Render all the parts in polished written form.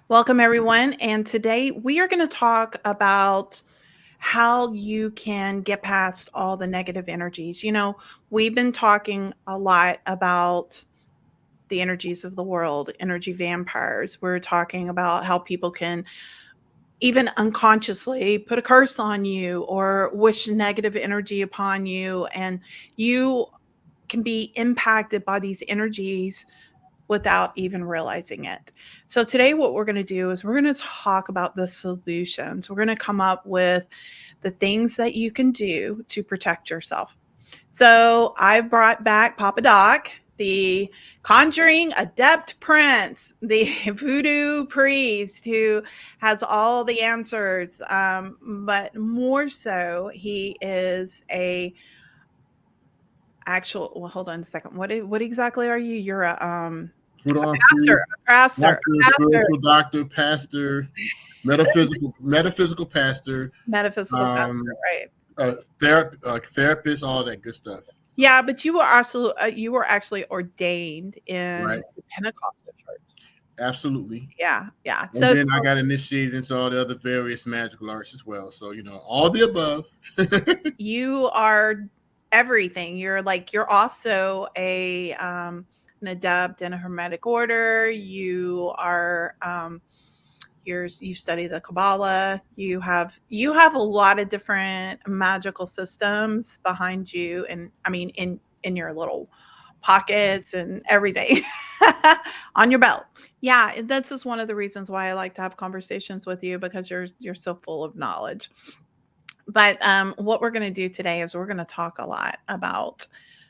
Welcome, everyone. And today we are going to talk about how you can get past all the negative energies. We've been talking a lot about the energies of the world, energy vampires. We're talking about how people can even unconsciously put a curse on you or wish negative energy upon you. And you can be impacted by these energies without even realizing it. So, today, what we're going to do is we're going to talk about the solutions. We're going to come up with the things that you can do to protect yourself. So, I brought back Papa Doc, the conjuring adept prince, the voodoo priest who has all the answers. But more so, he is well, hold on a second. What exactly are you? You're Food a on pastor, food, a pastor, doctor, a pastor, spiritual doctor, pastor, metaphysical pastor, metaphysical pastor, um, right? therapist, all that good stuff. Yeah, but you were actually ordained in Right? the Pentecostal church. Absolutely. Yeah, yeah. And So, then I got initiated into all the other various magical arts as well. So all the above. you are everything. You're also a an adept in a hermetic order. You study the Kabbalah. You have a lot of different magical systems behind you, and I mean in your little pockets and everything on your belt. Yeah, that's just one of the reasons why I like to have conversations with you because you're so full of knowledge. But what we're going to do today is we're going to talk a lot about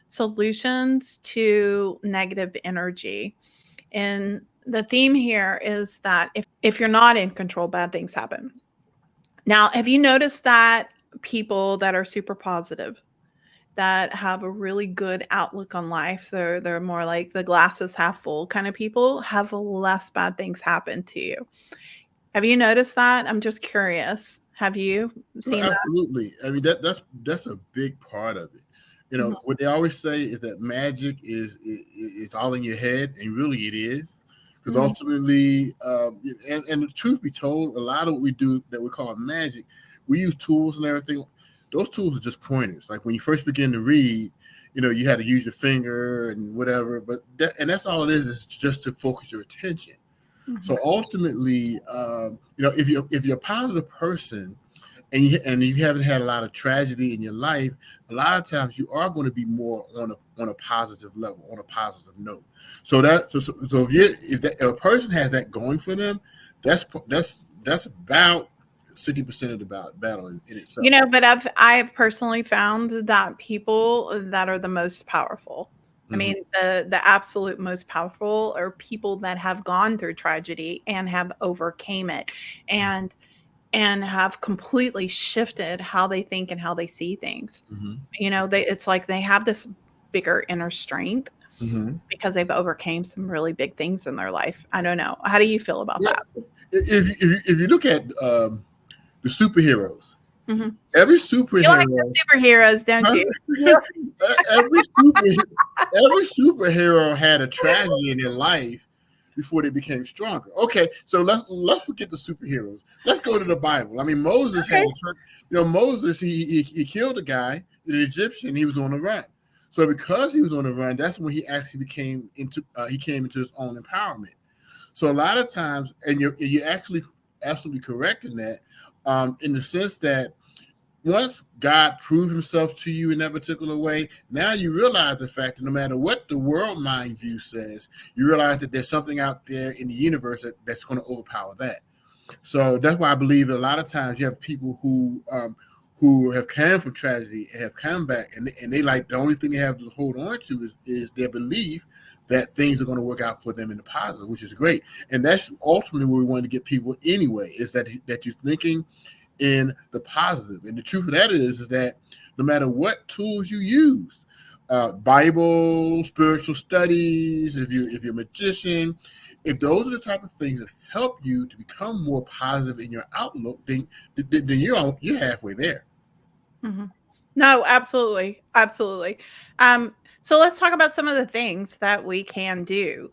solutions to negative energy. And the theme here is that if you're not in control, bad things happen. Now, have you noticed that people that are super positive, that have a really good outlook on life, they're more like the glass is half full kind of people, have less bad things happen to you? Have you noticed that? I'm just curious. Have you Well, seen that? absolutely. I mean that's a big part of it. Mhm, What they always say is that magic is all in your head, and really it is. Because mhm, ultimately, and the truth be told, a lot of what we do that we call magic, we use tools and everything. Those tools are just pointers. Like when you first begin to read, you had to use your finger and whatever. But that's all it is just to focus your attention. mhm. So ultimately, if you're a positive person and you haven't had a lot of tragedy in your life, a lot of times you are going to be more on a positive level, on a positive note. So if a person has that going for them, that's about 60% of the battle in itself. But I've personally found that people that are the most powerful, I Hmm. mean, the absolute most powerful are people that have gone through tragedy and have overcame it, and have completely shifted how they think and how they see things. Hmm. It's like they have this bigger inner strength Hmm. because they've overcame some really big things in their life. I don't know. How do you feel about Yeah, that? if you look at the superheroes, Mhm. every You like superhero. the superheroes, don't Huh? you? Yeah, every superhero had a tragedy in their life before they became stronger. Okay, so let's forget the superheroes. Let's go to the Bible. I mean, Moses had Okay. a Moses he killed a guy, an Egyptian. He was on the run. So because he was on the run, that's when he actually he came into his own empowerment. So a lot of times, and you're actually absolutely correct in that, in the sense that once God proved himself to you in that particular way, now you realize the fact that no matter what the world mind view says, you realize that there's something out there in the universe that's going to overpower that. So that's why I believe that a lot of times you have people who have come from tragedy and have come back, and they like the only thing they have to hold on to is their belief that things are going to work out for them in the positive, which is great. And that's ultimately where we want to get people anyway, is that you're thinking in the positive. And the truth of that is that no matter what tools you use, Bible, spiritual studies, if you're a magician, if those are the type of things that help you to become more positive in your outlook, then you're halfway there. Mhm. No, absolutely, absolutely. So let's talk about some of the things that we can do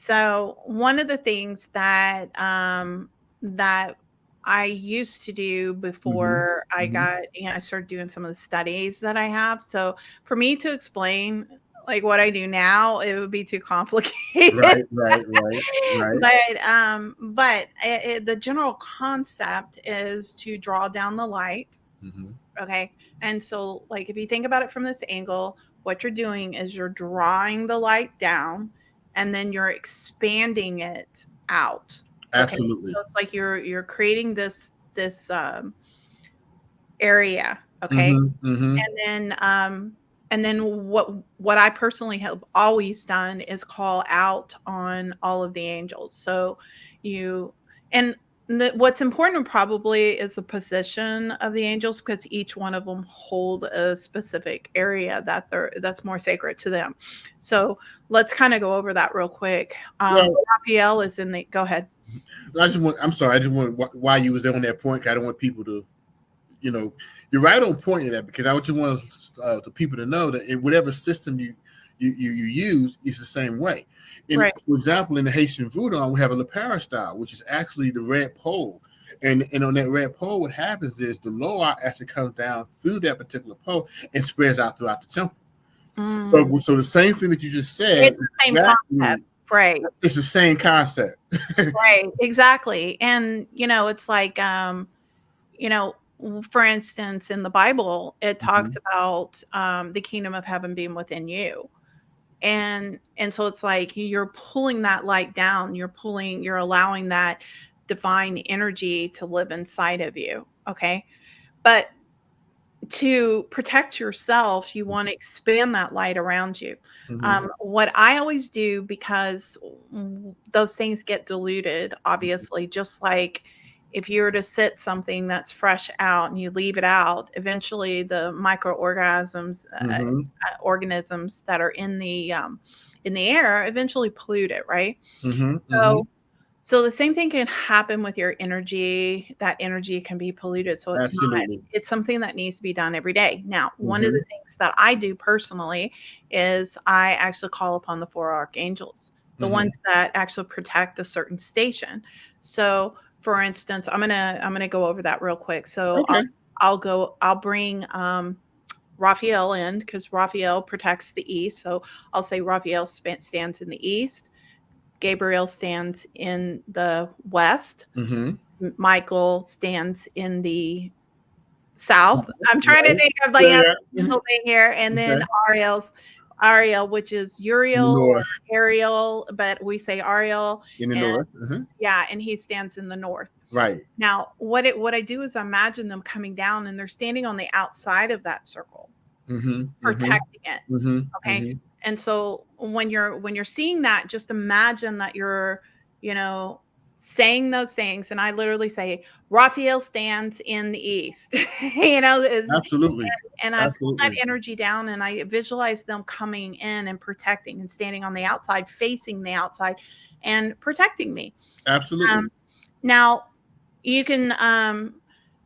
So one of the things that that I used to do Mm-hmm. before I Mm-hmm. got, I started doing some of the studies that I have. So for me to explain like what I do now, it would be too complicated. Right, right, right, right. But the general concept is to draw down the light. Mm-hmm. Okay. And so, like, if you think about it from this angle, what you're doing is you're drawing the light down and then you're expanding it out. Okay. Absolutely. So it's like you're creating this area. Okay. Mm-hmm. Mm-hmm. And then what I personally have always done is call out on all of the angels. So you and what's important probably is the position of the angels, because each one of them hold a specific area that's more sacred to them. So let's kind of go over that real quick. Well, Raphael is in the. Go ahead. I'm sorry. I just want why you was there on that point. 'Cause I don't want people to, you know, you're right on point in that, because I just want the people to know that in whatever system you use is the same way. Right. For example, in the Haitian voodoo, we have a lapara style, which is actually the red pole. And on that red pole, what happens is the loa actually comes down through that particular pole and spreads out throughout the temple. Mm. So the same thing that you just said, It's the same concept. exactly, Right. it's the same concept. Right, exactly. And it's like for instance, in the Bible, it talks Mhm, about the kingdom of heaven being within you. And so it's like you're pulling that light down, you're allowing that divine energy to live inside of you. Okay. But to protect yourself, you want to expand that light around you. mhm, What I always do, because those things get diluted, obviously, just like if you were to sit something that's fresh out and you leave it out, eventually the microorganisms, mhm, organisms that are in the air, eventually pollute it, right? mhm, mhm. So so the same thing can happen with your energy. That energy can be polluted. So Absolutely. it's something that needs to be done every day. Now, one of the Mhm, things that I do personally is I actually call upon the four archangels, the mhm. ones that actually protect a certain station. So for instance, I'm gonna go over that real quick. So Okay. I'll bring Raphael in, because Raphael protects the east. So I'll say Raphael stands in the east. Gabriel stands in the west. Mhm. Michael stands in the south. I'm trying to Right. think of like Yeah, a yeah. little thing here. And then Okay. Ariel, which is In the Uriel north. or Ariel, but we say Ariel. In the And north. Uh-huh. yeah, and he stands in the north. Right. Now, what I do is imagine them coming down and they're standing on the outside of that circle, Mhm, mhm, protecting it. mhm, Okay. mhm. And so when you're seeing that, just imagine that you're, you know, saying those things. And I literally say, Raphael stands in the east, is, Absolutely. and I pull that Absolutely. energy down and I visualize them coming in and protecting and standing on the outside, facing the outside and protecting me. Um, Absolutely. now you can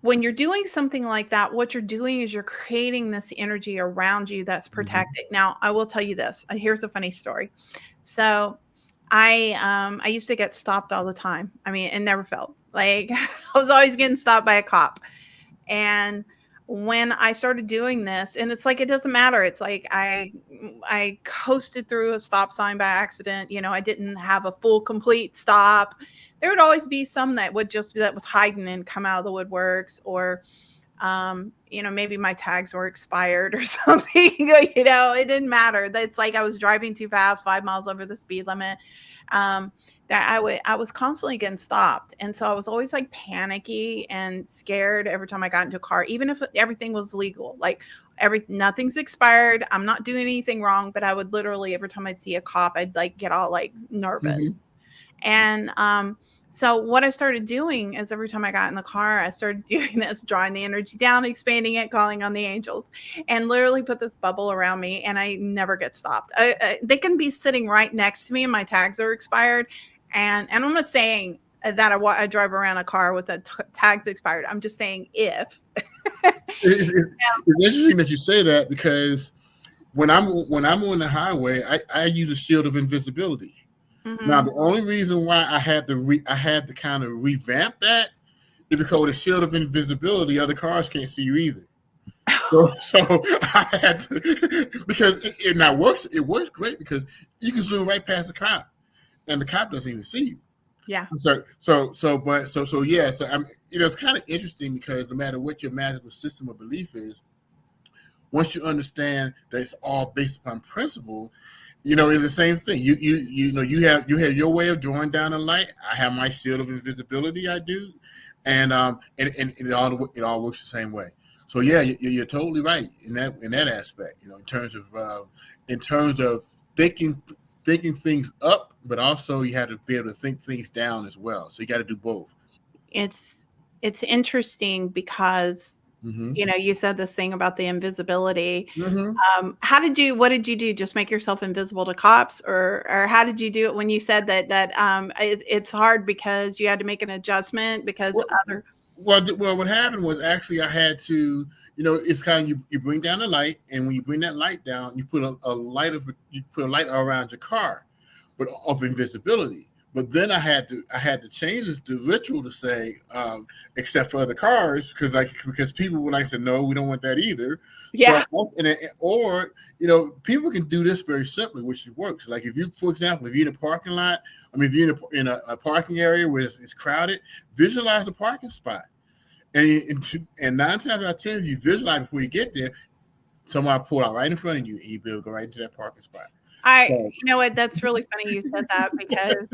when you're doing something like that, what you're doing is you're creating this energy around you that's Mhm, protecting. Now, I will tell you this. Here's a funny story. So, I used to get stopped all the time. I mean, it never felt like I was always getting stopped by a cop. And when I started doing this, and it's like it doesn't matter. It's like I coasted through a stop sign by accident. I didn't have a full complete stop. There would always be some that would just that was hiding and come out of the woodworks, or maybe my tags were expired or something. It didn't matter. It's like I was driving too fast, 5 miles over the speed limit. Um, that I was constantly getting stopped, and so I was always like panicky and scared every time I got into a car, even if everything was legal. Like nothing's expired. I'm not doing anything wrong, but I would literally every time I'd see a cop, I'd like get all like nervous. mhm. And so what I started doing is every time I got in the car, I started doing this, drawing the energy down, expanding it, calling on the angels, and literally put this bubble around me, and I never get stopped. They can be sitting right next to me, and my tags are expired, and I'm not saying that I drive around a car with the tags expired. I'm just saying if. It's interesting that you say that, because when I'm on the highway, I use a shield of invisibility. Now, Mhm. the only reason why I had to kind of revamp that is because with the shield of invisibility, other cars can't see you either. So I had to, because it now works. It works great because you can zoom right past the cop, and the cop doesn't even see you. Yeah. So yeah. So I'm, it's kind of interesting because no matter what your magical system of belief is, once you understand that it's all based upon principle, it's the same thing. You have your way of drawing down a light. I have my shield of invisibility. I do, and it all works the same way. So yeah, you're totally right in that aspect. In terms of thinking things up, but also you have to be able to think things down as well. So you got to do both. It's it's interesting because, Mm-hmm. you said this thing about the invisibility. Mm-hmm. What did you do? Just make yourself invisible to cops, or how did you do it when you said it's hard because you had to make an adjustment because Well, other. well, what happened was actually I had to, it's kind of you bring down the light, and when you bring that light down, you put a light around your car, but of invisibility. But then I had to change the ritual to say, except for other cars, because people would like to know we don't want that either. So Yeah. or people can do this very simply, which works. Like if you, for example, if you're in a parking lot, I mean, if you're in a parking area where it's crowded, visualize the parking spot. And 9 times out of 10, if you visualize before you get there, somebody pull out right in front of you, and you be able to go right into that parking spot. So, You know what? That's really funny you said that because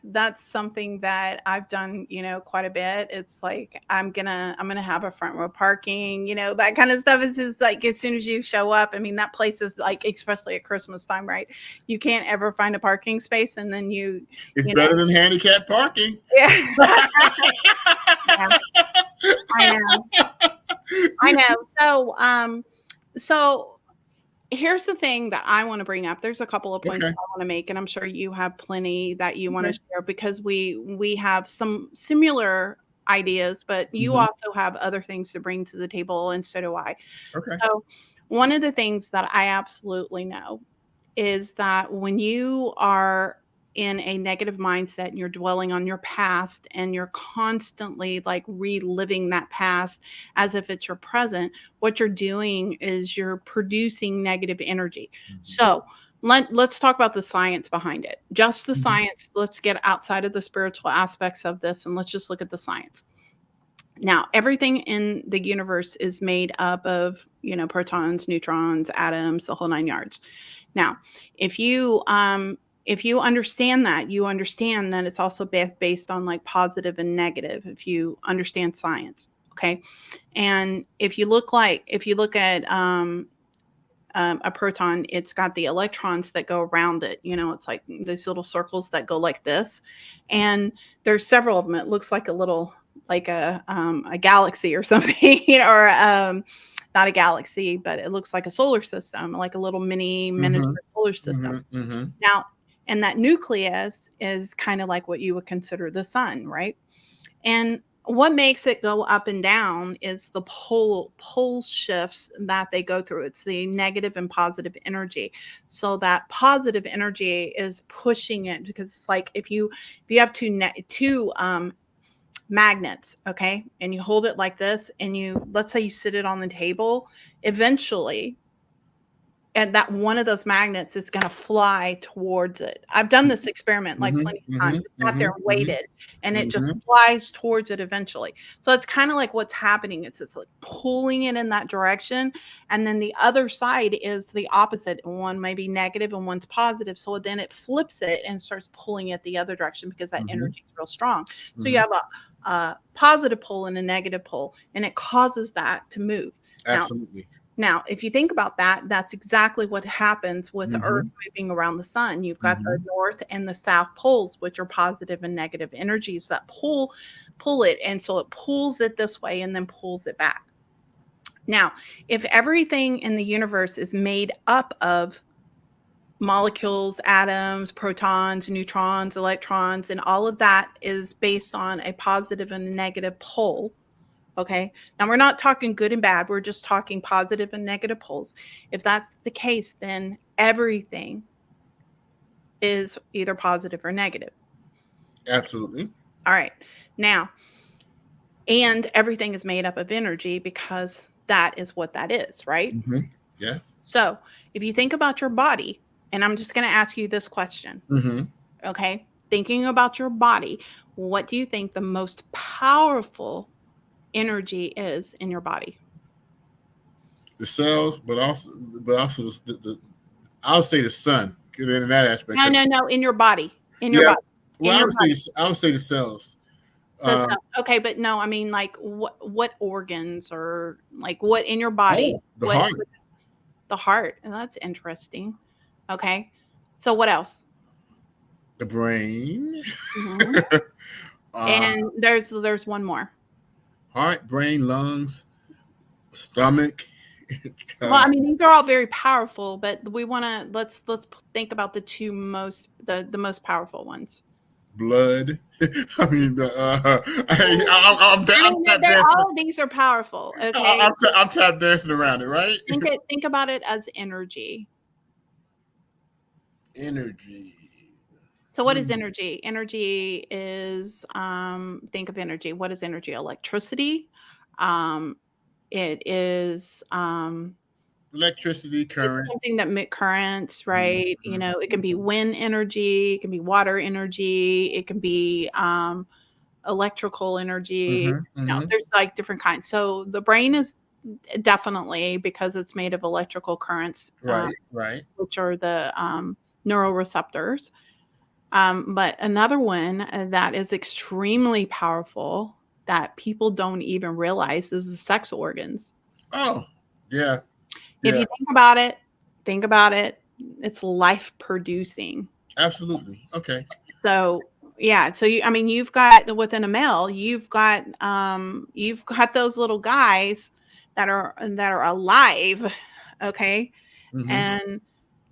that's something that I've done, quite a bit. It's like I'm gonna have a front row parking, that kind of stuff. Is just like as soon as you show up, I mean, that place is like, especially at Christmas time, right? You can't ever find a parking space, and then it's you know, better than handicap parking. yeah, yeah, I know, I know. So here's the thing that I wanna bring up. There's a couple of points Okay. I wanna make, and I'm sure you have plenty that you wanna Okay. share because we have some similar ideas, but you Hmm. also have other things to bring to the table, and so do I. Okay. So, one of the things that I absolutely know is that when you are in a negative mindset and you're dwelling on your past and you're constantly like reliving that past as if it's your present, what you're doing is you're producing negative energy. Hmm. So let's talk about the science behind it. Just the Hmm. science. Let's get outside of the spiritual aspects of this and let's just look at the science. Now, everything in the universe is made up of, protons, neutrons, atoms, the whole nine yards. Now, if you understand that, you understand that it's also based on like positive and negative. If you understand science, okay. And if you look at a proton, it's got the electrons that go around it. It's like these little circles that go like this, and there's several of them. It looks like a little, like a galaxy or something, or not a galaxy, but it looks like a solar system, like a little mini Hmm. miniature solar system. Hmm. Hmm. Now, and that nucleus is kind of like what you would consider the sun, right? And what makes it go up and down is the pole shifts that they go through. It's the negative and positive energy. So that positive energy is pushing it because it's like if you have two magnets, okay, and you hold it like this, and let's say you sit it on the table, eventually and that one of those magnets is going to fly towards it. I've done this experiment like Hmm. plenty of times. Hmm. Just sat there Hmm. and waited, and it just Hmm. flies towards it eventually. So it's kind of like what's happening. It's like pulling it in that direction, and then the other side is the opposite. One may be negative and one's positive. So then it flips it and starts pulling it the other direction because that Hmm. energy is real strong. So you Hmm. have a positive pull and a negative pull, and it causes that to move. Now, Absolutely. if you think about that, that's exactly what happens with the Earth Hmm. moving around the sun. You've got the Hmm. north and the south poles, which are positive and negative energies that pull it, and so it pulls it this way and then pulls it back. Now, if everything in the universe is made up of molecules, atoms, protons, neutrons, electrons, and all of that is based on a positive and a negative pole. Okay. Now we're not talking good and bad. We're just talking positive and negative poles. If that's the case, then everything is either positive or negative. Absolutely. All right. Now, and everything is made up of energy because that is what that is, right? Mm-hmm. Yes. So if you think about your body, and I'm just going to ask you this question, Mm-hmm. okay? Thinking about your body, what do you think the most powerful energy is in your body? The cells, but also I would say the sun in that aspect. No, no, no, in your body. In your Yeah. body. In Well, your body. I would say the cells. That's Um, not okay, but no, I mean like what organs or like what in your body? the heart, What the heart. And that's interesting. Okay. So what else? the brain, Mhm. uh, And there's one more. heart, brain, lungs, stomach. Well, uh, I mean, these are all very powerful, but we want to let's think about the two most the most powerful ones. blood. I mean, I I'm mean, tap they're dancing. all of these are powerful. Okay, I'm tap dancing around it, right? think about it as energy. Energy. So, what is Hmm. energy? Energy is think of energy. What is energy? Electricity. Um, it is Electricity, it's current. something that emit currents, right? You Mm-hmm. know, it can be wind energy, it can be water energy, it can be electrical energy. Mm-hmm. You know, Mm-hmm. there's like different kinds. So the brain is definitely because it's made of electrical currents, Right. Right. which are the neuroreceptors. But another one that is extremely powerful that people don't even realize is the sex organs. Oh, yeah. If Yeah. you think about it, it's life producing. Absolutely. Okay. So yeah, so I mean, you've got within a male, you've got those little guys that are alive, okay, Mm-hmm. and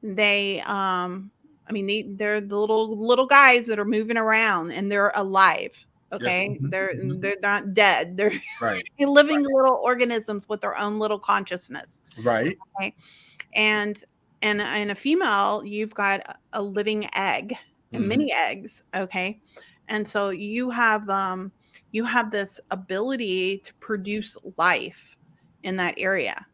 they I mean they're the little guys that are moving around and they're alive, Yes. okay, Mm-hmm. Mm-hmm. they're not dead, they're Right. living little organisms with their own little consciousness, Right. okay, and in a female you've got a living egg and Mm-hmm. many eggs, okay, and so you have this ability to produce life in that area.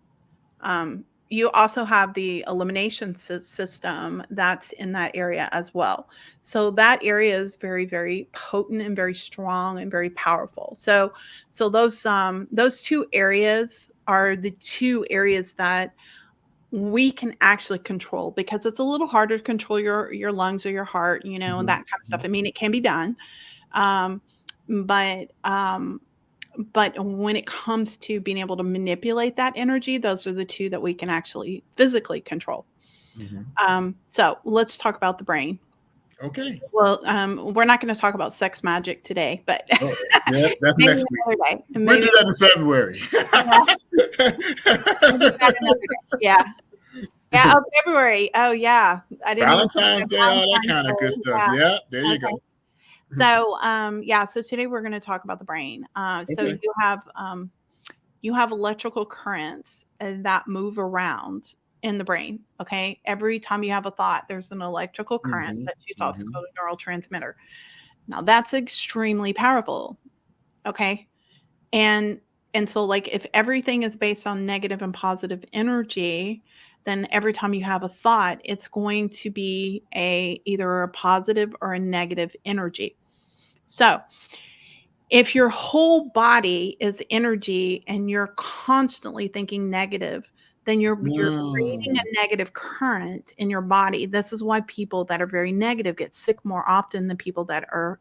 You also have the elimination system that's in that area as well. So that area is very, very potent and very strong and very powerful. So those two areas are the two areas that we can actually control because it's a little harder to control your lungs or your heart, you know, and Mm-hmm. that kind of stuff. I mean, it can be done, um, but um, but when it comes to being able to manipulate that energy, those are the two that we can actually physically control. Mm-hmm. So let's talk about the brain. Okay. Well, we're not going to talk about sex magic today, but Oh, yeah. That's maybe next week. another day. We'll Maybe do that in February. yeah, we'll do that another day. Yeah. Yeah. Oh, February. Oh, yeah. I didn't even think Valentine's of Day, all that Valentine's kind of good Day. stuff. Yeah. Yeah. There you Okay. go. So, yeah. So today we're going to talk about the brain. So Okay. you have electrical currents that move around in the brain. Okay. Every time you have a thought, there's an electrical current Mm-hmm. that shoots off. It's Mm-hmm. called a neural transmitter. Now that's extremely powerful. Okay. And so like if everything is based on negative and positive energy, then every time you have a thought, it's going to be a either a positive or a negative energy. So if your whole body is energy and you're constantly thinking negative, then you're creating Mm. a negative current in your body. This is why people that are very negative get sick more often than people that are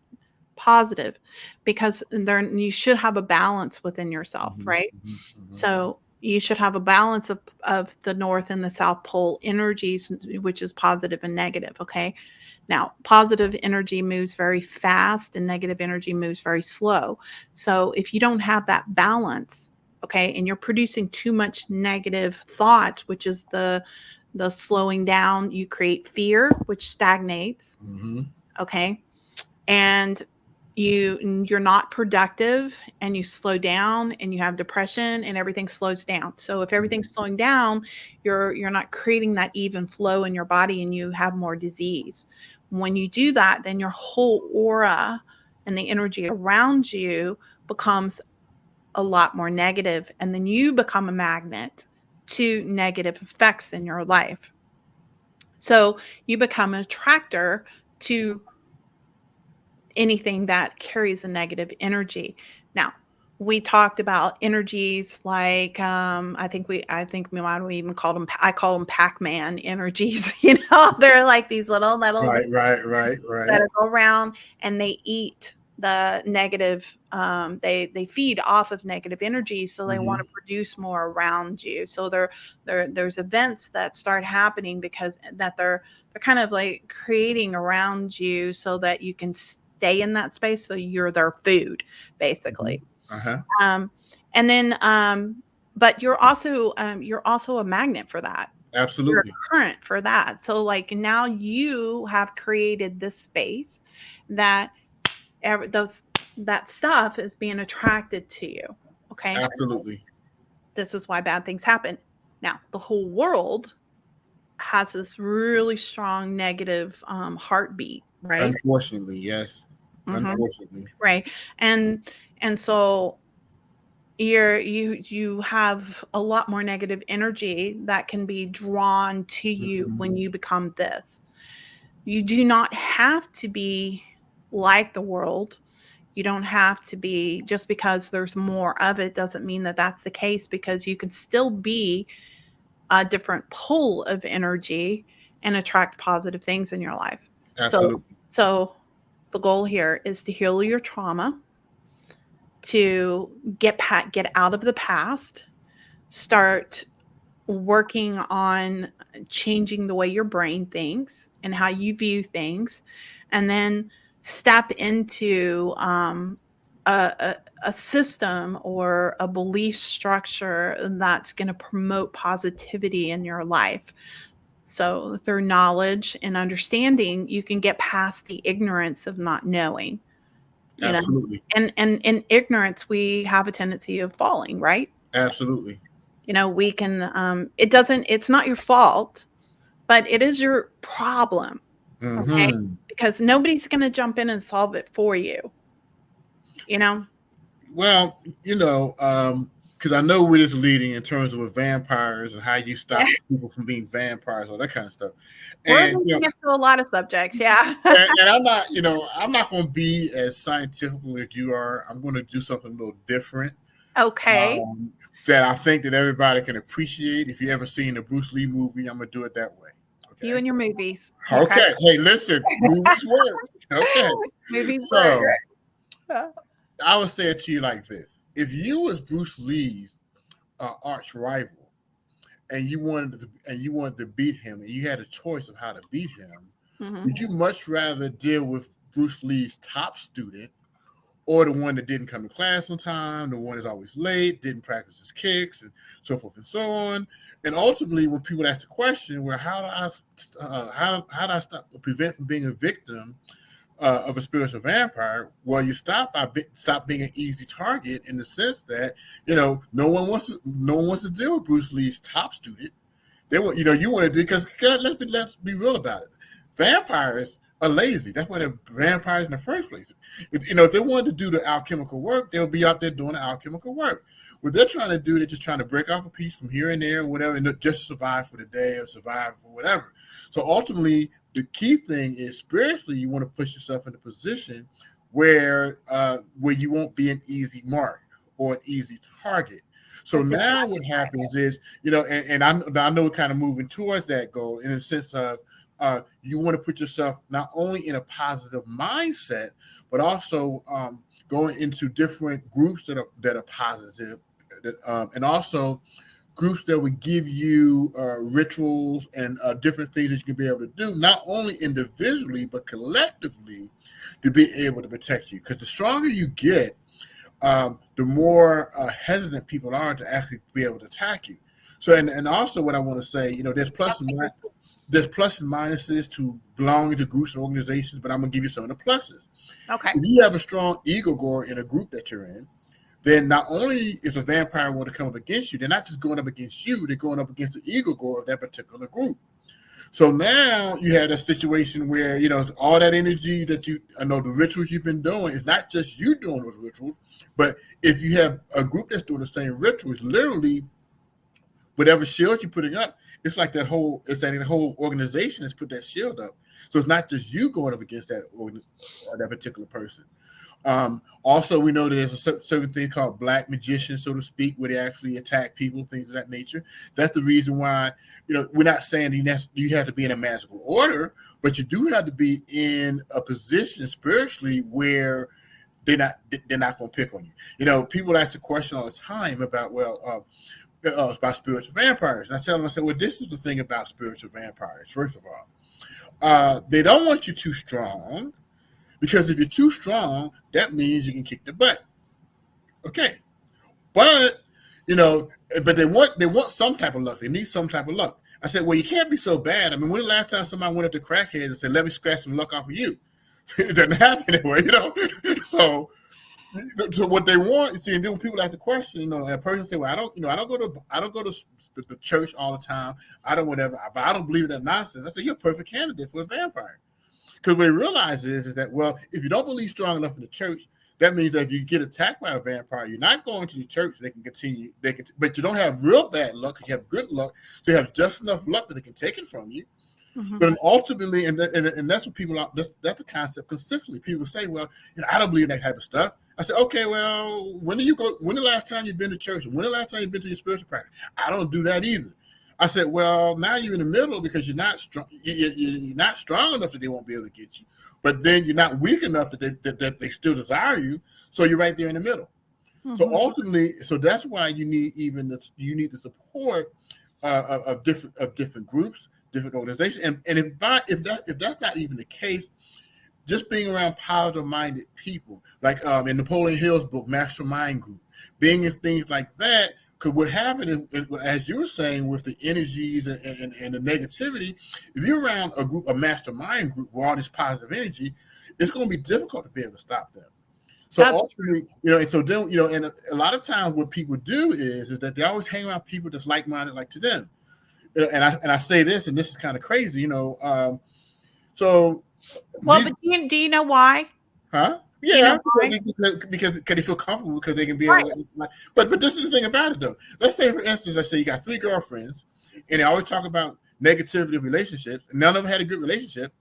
positive, because there you should have a balance within yourself, Mm-hmm. right? Mm-hmm. Mm-hmm. So you should have a balance of the north and the south pole energies, which is positive and negative. Okay. Now, positive energy moves very fast and negative energy moves very slow. So if you don't have that balance, okay, and you're producing too much negative thoughts, which is the slowing down, you create fear, which stagnates. Mm-hmm. Okay. And you're not productive and you slow down and you have depression and everything slows down. So if everything's slowing down, you're not creating that even flow in your body and you have more disease. When you do that, then your whole aura and the energy around you becomes a lot more negative, and then you become a magnet to negative effects in your life. So you become an attractor to anything that carries a negative energy. Now, we talked about energies like I think we might have even called them, I call them Pac-Man energies. They're like these little Right. that go around and they eat the negative. They feed off of negative energy, so they want to produce more around you. So there's events that start happening because that they're kind of like creating around you so that you can stay in that space. So you're their food, basically. Um, and then, but you're also a magnet for that. You're Absolutely. a current for that. So like now you have created this space that that stuff is being attracted to you. Okay. Absolutely. This is why bad things happen. Now the whole world has this really strong negative heartbeat, right? Unfortunately, yes. Mm-hmm. Unfortunately. Right. And so you have a lot more negative energy that can be drawn to you when you become this. You do not have to be like the world. You don't have to be, just because there's more of it doesn't mean that that's the case, because you can still be a different pull of energy and attract positive things in your life. So Absolutely. so the goal here is to heal your trauma, to get out of the past, start working on changing the way your brain thinks and how you view things, and then step into a, a, a system or a belief structure that's going to promote positivity in your life. So through knowledge and understanding, you can get past the ignorance of not knowing, you know. Absolutely. And in ignorance, we have a tendency of falling, right? Absolutely. We can, it's not your fault, but it is your problem. Okay. Because nobody's going to jump in and solve it for you, you know? Well, because I know where this is leading in terms of with vampires and how you stop people from being vampires, all that kind of stuff. We're And looking into a lot of subjects. Yeah. and I'm not going to be as scientific as you are. I'm going to do something a little different. Okay. That I think that everybody can appreciate. If you ever seen a Bruce Lee movie, I'm going to do it that way. Okay. You and your movies. Okay. Hey, listen, movies work. Okay. Movies So work. I would say it to you like this: if you was Bruce Lee's arch rival, and you wanted to beat him, and you had a choice of how to beat him, would you much rather deal with Bruce Lee's top student, or the one that didn't come to class on time, the one that's always late, didn't practice his kicks, and so forth and so on? And ultimately, when people ask the question, well, how do I stop or prevent from being a victim of a spiritual vampire? Well, you stop being an easy target, in the sense that no one wants to deal with Bruce Lee's top student. They want you want to do, because let's be real about it. Vampires are lazy. That's why they're vampires in the first place. If they wanted to do the alchemical work, they'll be out there doing the alchemical work. What they're trying to do, they're just trying to break off a piece from here and there, or whatever, and just survive for the day or survive for whatever. So ultimately, the key thing is, spiritually, you want to push yourself in a position where you won't be an easy mark or an easy target. So now what happens is, and I know we're kind of moving towards that goal, in the sense of you want to put yourself not only in a positive mindset, but also going into different groups that are positive, and also groups that would give you rituals and different things that you can be able to do, not only individually but collectively, to be able to protect you. Because the stronger you get, the more hesitant people are to actually be able to attack you. So, and also what I want to say, there's plus and minuses to belonging to groups and organizations, but I'm going to give you some of the pluses. Okay. If you have a strong egregore in a group that you're in, then not only is a vampire want to come up against you, they're not just going up against you, they're going up against the egregore of that particular group. So now you have a situation where, all that energy that I know the rituals you've been doing is not just you doing those rituals, but if you have a group that's doing the same rituals, literally whatever shield you're putting up, it's that the whole organization has put that shield up. So it's not just you going up against that particular person. Also, we know there's a certain thing called black magicians, so to speak, where they actually attack people, things of that nature. That's the reason why, we're not saying you have to be in a magical order, but you do have to be in a position spiritually where they're not going to pick on you. People ask the question all the time about, about spiritual vampires. And I tell them, well, this is the thing about spiritual vampires. First of all, they don't want you too strong. Because if you're too strong, that means you can kick the butt. Okay. But, but they want some type of luck. They need some type of luck. I said, well, you can't be so bad. I mean, when the last time somebody went up to crackheads and said, let me scratch some luck off of you? It doesn't happen anyway, So what they want, you see, and then when people ask the question, and a person say, well, I don't go to the church all the time. I don't whatever, but I don't believe in that nonsense. I said, you're a perfect candidate for a vampire. Because what he realizes is that, well, if you don't believe strong enough in the church, that means that if you get attacked by a vampire, you're not going to the church. They can continue. But you don't have real bad luck because you have good luck. So you have just enough luck that they can take it from you. Mm-hmm. But ultimately, and that's what people are. That's the concept. Consistently, people say, well, I don't believe in that type of stuff. I said, okay, well, when the last time you've been to church? When the last time you've been to your spiritual practice? I don't do that either. I said, well, now you're in the middle because you're not strong. You're not strong enough that they won't be able to get you, but then you're not weak enough that they still desire you. So you're right there in the middle. Mm-hmm. So ultimately, that's why you need the support of different groups, different organizations, and if that's not even the case, just being around positive-minded people, like in Napoleon Hill's book, Mastermind Group, being in things like that. Because what happened is, as you were saying, with the energies and the negativity, if you're around a mastermind group with all this positive energy, it's going to be difficult to be able to stop them. So ultimately, and so then, and a lot of times what people do is that they always hang around people that's like-minded, like to them. And I say this, and this is kind of crazy, So, well, but do you know why? Huh? Yeah, because they feel comfortable because they can be able to. But this is the thing about it, though. Let's say, for instance, you got 3 girlfriends, and they always talk about negativity of relationships, and none of them had a good relationship.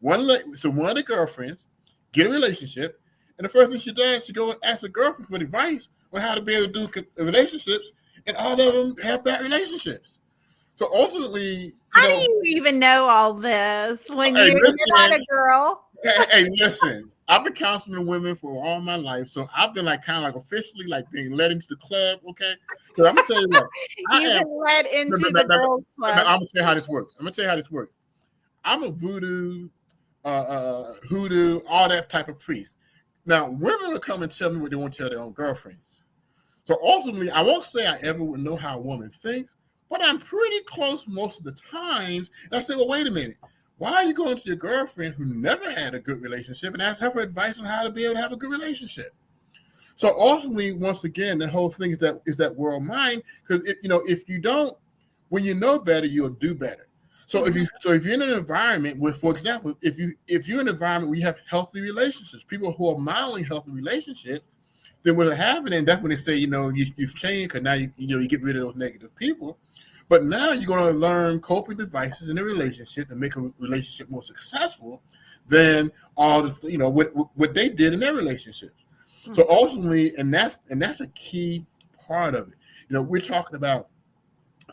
So one of the girlfriends get a relationship, and the first thing she does, she go and ask the girlfriend for advice on how to be able to do relationships, and all of them have bad relationships. So ultimately, how do you even know all this when you're not a girl? Hey, listen. I've been counseling women for all my life, so I've been kind of officially being led into the club. Okay, because I'm gonna tell you what, you've been led into the girls' club. I'm gonna tell you how this works. I'm a voodoo, hoodoo, all that type of priest. Now, women will come and tell me what they want to tell their own girlfriends. So ultimately, I won't say I ever would know how a woman thinks, but I'm pretty close most of the times. And I say, well, wait a minute. Why are you going to your girlfriend who never had a good relationship and ask her for advice on how to be able to have a good relationship? So ultimately, once again, the whole thing is that world mind, because if you don't, when you know better, you'll do better. So if you're in an environment where, for example, if you're in an environment where you have healthy relationships, people who are modeling healthy relationships, then what'll happen, and that's when they say, you've changed because now you get rid of those negative people. But now you're going to learn coping devices in a relationship to make a relationship more successful than all the, what they did in their relationships. Mm-hmm. So ultimately, and that's a key part of it. We're talking about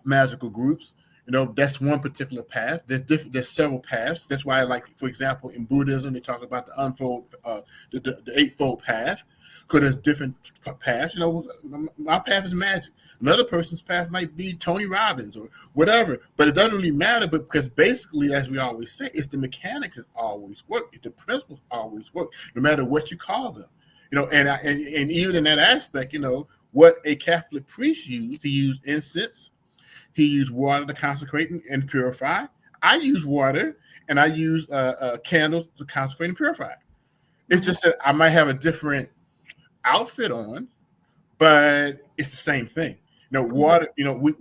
magical groups. That's one particular path. There's several paths. That's why, for example, in Buddhism, they talk about the eightfold path. Because there's different paths. My path is magic. Another person's path might be Tony Robbins or whatever. But it doesn't really matter because basically, as we always say, it's the mechanics that always work. It's the principles always work, no matter what you call them. And even in that aspect, what a Catholic priest used, he used incense. He used water to consecrate and purify. I use water, and I use candles to consecrate and purify. It's just that I might have a different outfit on, but it's the same thing. Water,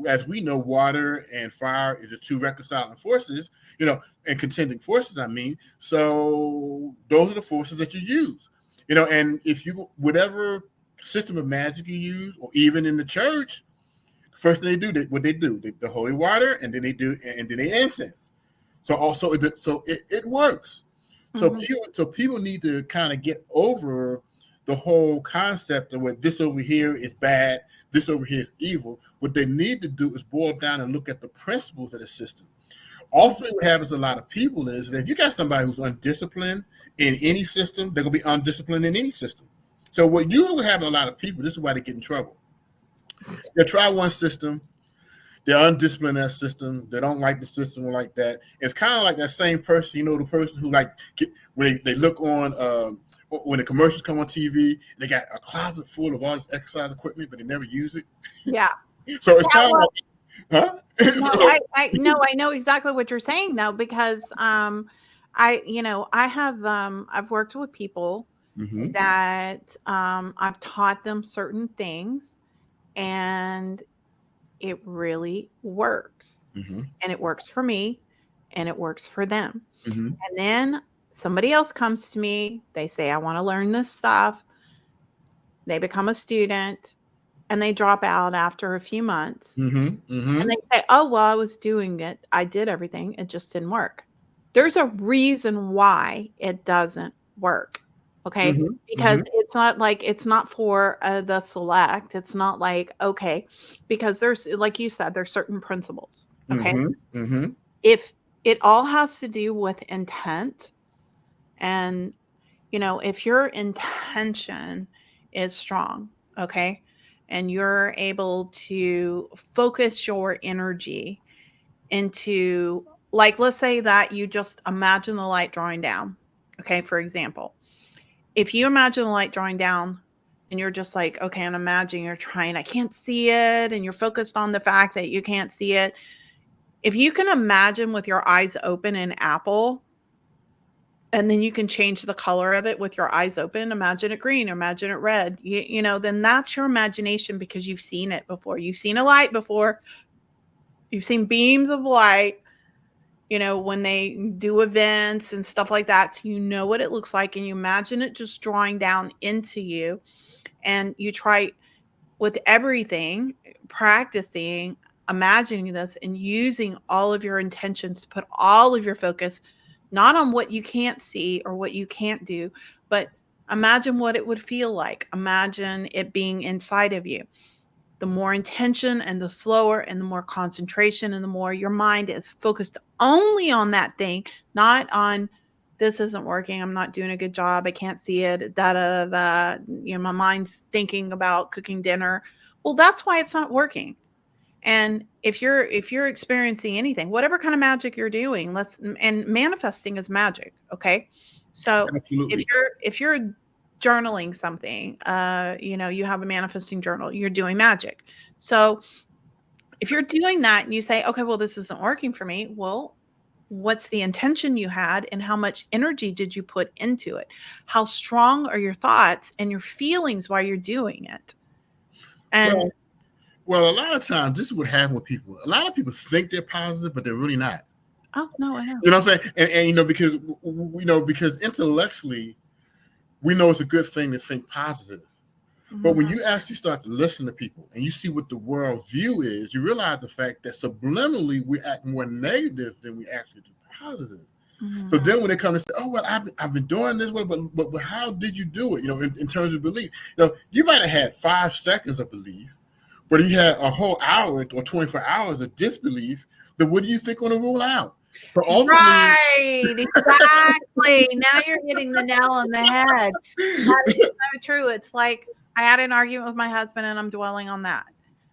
as we know, water and fire is the two reconciling forces, and contending forces, I mean. So those are the forces that you use, and if you, whatever system of magic you use, or even in the church, first thing they do, the holy water, and then they incense. So also, it works. So Mhm. people need to kind of get over the whole concept of what this over here is bad, this over here is evil. What they need to do is boil down and look at the principles of the system. Mhm. Ultimately, what happens to a lot of people is that if you got somebody who's undisciplined in any system, they're gonna be undisciplined in any system. So what usually happens to a lot of people, this is why they get in trouble. They try one system, they're undisciplined in that system. They don't like the system like that. It's kind of like that same person, the person who when they look on when the commercials come on TV, they got a closet full of all this exercise equipment, but they never use it. Yeah. So it's Yeah, kind of well, like, huh? no, I know exactly what you're saying though, because I've worked with people Mm-hmm. that I've taught them certain things, and it really works. Mm-hmm. And it works for me, and it works for them. Mm-hmm. And then somebody else comes to me, they say, I want to learn this stuff. They become a student and they drop out after a few months. Mm-hmm. And Mm-hmm. they say, oh, well, I was doing it. I did everything. It just didn't work. There's a reason why it doesn't work. Okay. Mm-hmm. Because Mm-hmm. it's not for the select. It's not like, okay, because there's, like you said, there's certain principles. Okay. Mm-hmm. Mm-hmm. If it all has to do with intent, and, if your intention is strong, okay, and you're able to focus your energy into, like, let's say that you just imagine the light drawing down. Okay, for example, if you imagine the light drawing down and you're just like, okay, and imagine you're trying, I can't see it, and you're focused on the fact that you can't see it. If you can imagine with your eyes open an apple, and then you can change the color of it with your eyes open, imagine it green or imagine it red, then that's your imagination, because you've seen it before. You've seen a light before. You've seen beams of light, when they do events and stuff like that. So you know what it looks like, and you imagine it just drawing down into you. And you try with everything, practicing, imagining this, and using all of your intentions to put all of your focus, not on what you can't see or what you can't do, but imagine what it would feel like. Imagine it being inside of you. The more intention and the slower and the more concentration and the more your mind is focused only on that thing, not on, this isn't working, I'm not doing a good job, I can't see it, da da da da. My mind's thinking about cooking dinner. Well, that's why it's not working. And if you're experiencing anything, whatever kind of magic you're doing, and manifesting is magic, okay? So if Absolutely. you're journaling something, you have a manifesting journal, you're doing magic. So if you're doing that and you say, okay, well, this isn't working for me, well, what's the intention you had, and how much energy did you put into it? How strong are your thoughts and your feelings while you're doing it? And Well, well, a lot of times this is what happens with people. A lot of people think they're positive, but they're really not. oh no, I know. You know what I'm saying? And because intellectually we know it's a good thing to think positive. But Mhm. when you actually start to listen to people and you see what the world view is, you realize the fact that subliminally we act more negative than we actually do positive. So Mhm. then when they come and say, "Oh well, I've been doing this, but how did you do it?" In terms of belief, you might have had 5 seconds of belief, but you had a whole hour or 24 hours of disbelief. Then what do you think going to rule out? But ultimately, Right, exactly. Now you're hitting the nail on the head. That is so true. It's like I had an argument with my husband and I'm dwelling on that.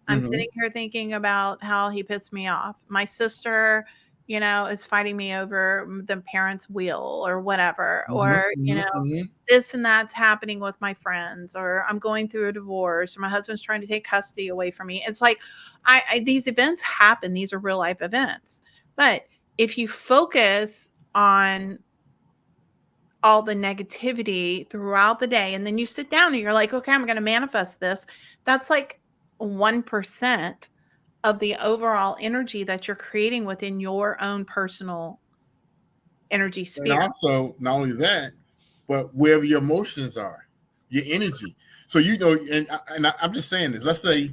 I'm mm-hmm, sitting here thinking about how he pissed me off. My sister, is fighting me over the parents' will or whatever, mm-hmm, or, mm-hmm, this and that's happening with my friends, or I'm going through a divorce, or my husband's trying to take custody away from me. It's like these events happen. These are real life events. But if you focus on all the negativity throughout the day, and then you sit down and you're like, okay, I'm going to manifest this. That's like 1% of the overall energy that you're creating within your own personal energy And sphere. also, not only that, but wherever your emotions are, your energy. So I'm just saying this. Let's say,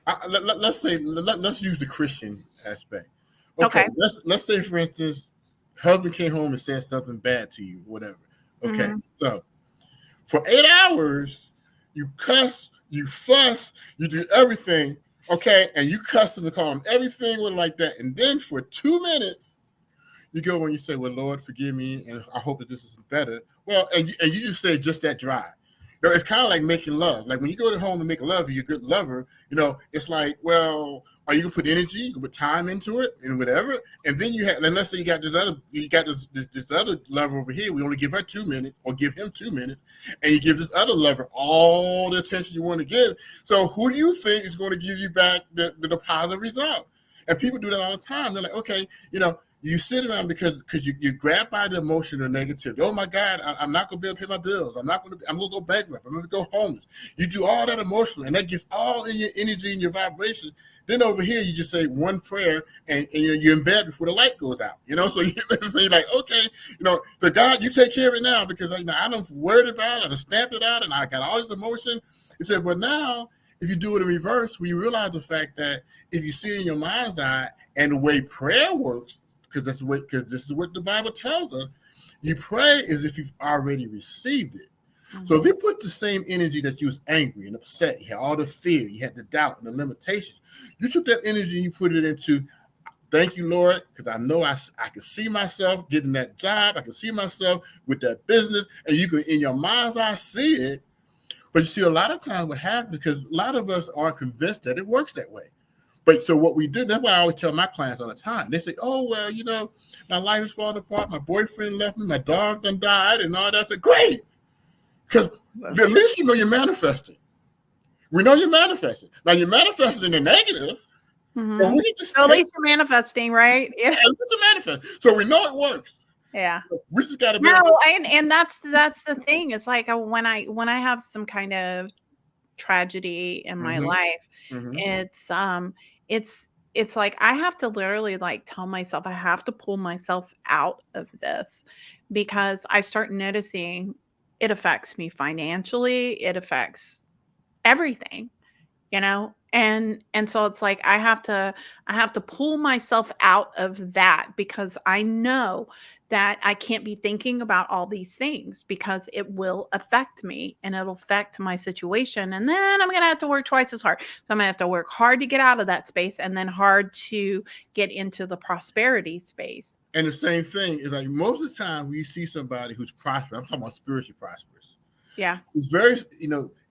let's use the Christian aspect. Okay, Okay. let's say for instance, husband came home and said something bad to you, whatever. Okay, Mhm. so for 8 hours, you cuss, you fuss, you do everything. Okay, and you cuss him and call him everything like that, and then for 2 minutes you go and you say, "Well, Lord, forgive me, and I hope that this is better." Well, and you just say just that dry. It's kind of like making love. Like when you go to home and make love, you're a good lover. It's like, well, are you gonna put energy, you can put time into it, and whatever, and then and let's say you got this other lover over here. We only give her 2 minutes, or give him 2 minutes, and you give this other lover all the attention you want to give. So who do you think is going to give you back the positive result? And people do that all the time. They're like, okay, you sit around because you grab by the emotion of negativity. Oh my God, I'm not going to be able to pay my bills. I'm going to go bankrupt. I'm going to go homeless. You do all that emotional, and that gets all in your energy and your vibration. Then over here, you just say one prayer, and you're in bed before the light goes out. So you're like, okay, the God, you take care of it now, because I don't worried about it. I stamped it out, and I got all this emotion. He said, but now, if you do it in reverse, we realize the fact that if you see it in your mind's eye, and the way prayer works, because this is what the Bible tells us. You pray as if you've already received it. So if Mhm. you put the same energy that you was angry and upset, you had all the fear, you had the doubt and the limitations, you took that energy and you put it into, thank you, Lord, because I know I can see myself getting that job. I can see myself with that business, and you can, in your mind's eye, see it. But you see, a lot of times what happens, because a lot of us aren't convinced that it works that way. But so what we do, that's why I always tell my clients all the time. They say, oh, well, my life is falling apart. My boyfriend left me. My dog done died and all that. I said, great. Because at least you're manifesting. We know you're manifesting. Now, you're manifesting in the negative. So Mhm. we just So at take least you're manifesting, right? Yeah. it's a manifest. So we know it works. Yeah. We just got to be No, able to. and that's the thing. It's like when I have some kind of tragedy in my Mm-hmm, life, mm-hmm. it's it's like I have to literally like tell myself I have to pull myself out of this because I start noticing it affects me financially, it affects everything, and so it's like I have to pull myself out of that because I know that I can't be thinking about all these things because it will affect me and it'll affect my situation, and then I'm going to have to work twice as hard. So I'm going to have to work hard to get out of that space and then hard to get into the prosperity space. And the same thing is like most of the time when you see somebody who's prosperous, I'm talking about spiritually prosperous. Yeah. It's very,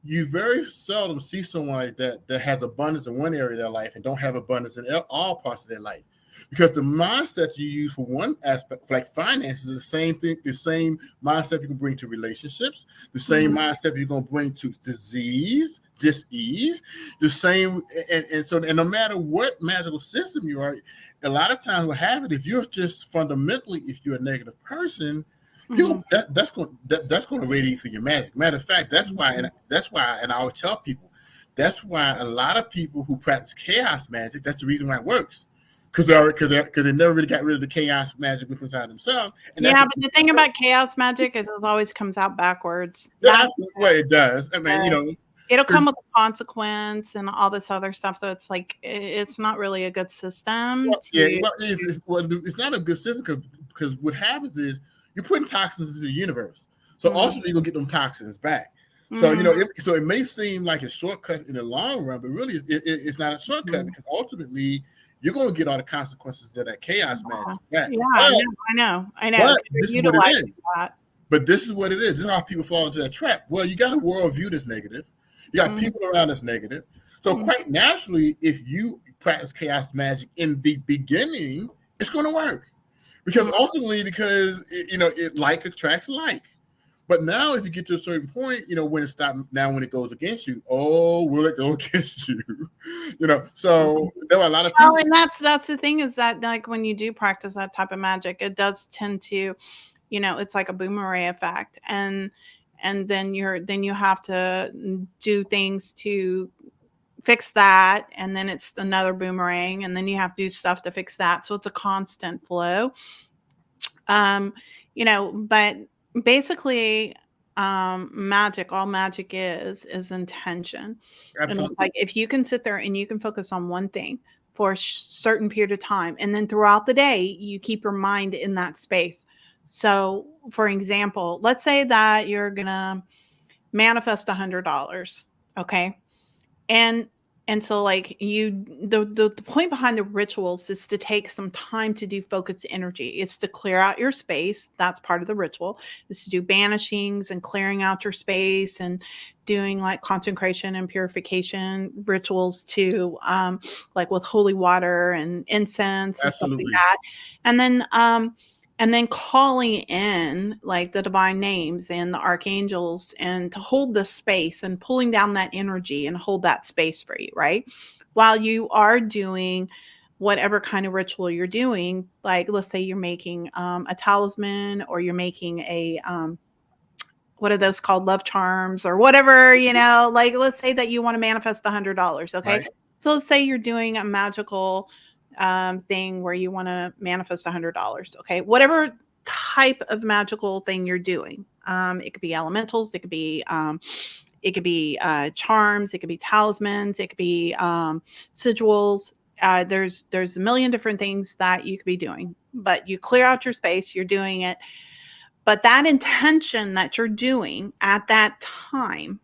you very seldom see someone like that has abundance in one area of their life and don't have abundance in all parts of their life. Because the mindset you use for one aspect, like finances, is the same thing, the same mindset you can bring to relationships, the same Mhm. mindset you're going to bring to disease, dis-ease, the same. And no matter what magical system you are, a lot of times what happens, if you're just fundamentally, if you're a negative person, Mhm. that's going to radiate through your magic. Matter of fact, Mhm. and I always tell people, that's why a lot of people who practice chaos magic, that's the reason why it works, because they never really got rid of the chaos magic within inside themselves, and that's Yeah, what but the thing about chaos magic is it always comes out backwards. that's what it does. I mean, Uh, it'll 'cause- come with a consequence and all this other stuff, so it's like it's not really a good system well, yeah, to. it's not a good system because what happens is you're putting toxins into the universe, so Mhm, ultimately you're gonna get them toxins back. So mhm, so it may seem like a shortcut in the long run, but really it's not a shortcut mhm. because ultimately you're going to get all the consequences of that chaos magic back. Yeah, But I know, but 'cause this you're is what it is. utilizing that. But this is what it is. This is how people fall into that trap. Well, you got a worldview that's negative. You got Mhm, people around that's negative. So mhm, quite naturally, if you practice chaos magic in the beginning, it's going to work because mhm. ultimately, because it like attracts like. But now, if you get to a certain point, when it stops, now when it goes against you, oh, will it go against you? So there are a lot of Well, people. and that's the thing is that, like, when you do practice that type of magic, it does tend to, it's like a boomerang effect, and then you have to do things to fix that, and then it's another boomerang, and then you have to do stuff to fix that. So it's a constant flow. Um, but basically, magic, all magic is intention. And it's Absolutely. like if you can sit there and you can focus on one thing for a certain period of time, and then throughout the day, you keep your mind in that space. So, for example, let's say that you're gonna manifest $100. Okay. And so like the point behind the rituals is to take some time to do focused energy. It's to clear out your space. That's part of the ritual. Is to do banishings and clearing out your space and doing like consecration and purification rituals to like with holy water and incense and stuff like Absolutely. that. And then calling in like the divine names and the archangels and to hold the space and pulling down that energy and hold that space for you, right? While you are doing whatever kind of ritual you're doing, like let's say you're making a talisman, or you're making a what are those called, love charms or whatever, like let's say that you want to manifest $100. Okay. Right. So let's say you're doing a magical thing where you want to manifest $100. Okay. Whatever type of magical thing you're doing. It could be elementals. It could be charms. It could be talismans. It could be sigils. There's a million different things that you could be doing, but you clear out your space. You're doing it. But that intention that you're doing at that time,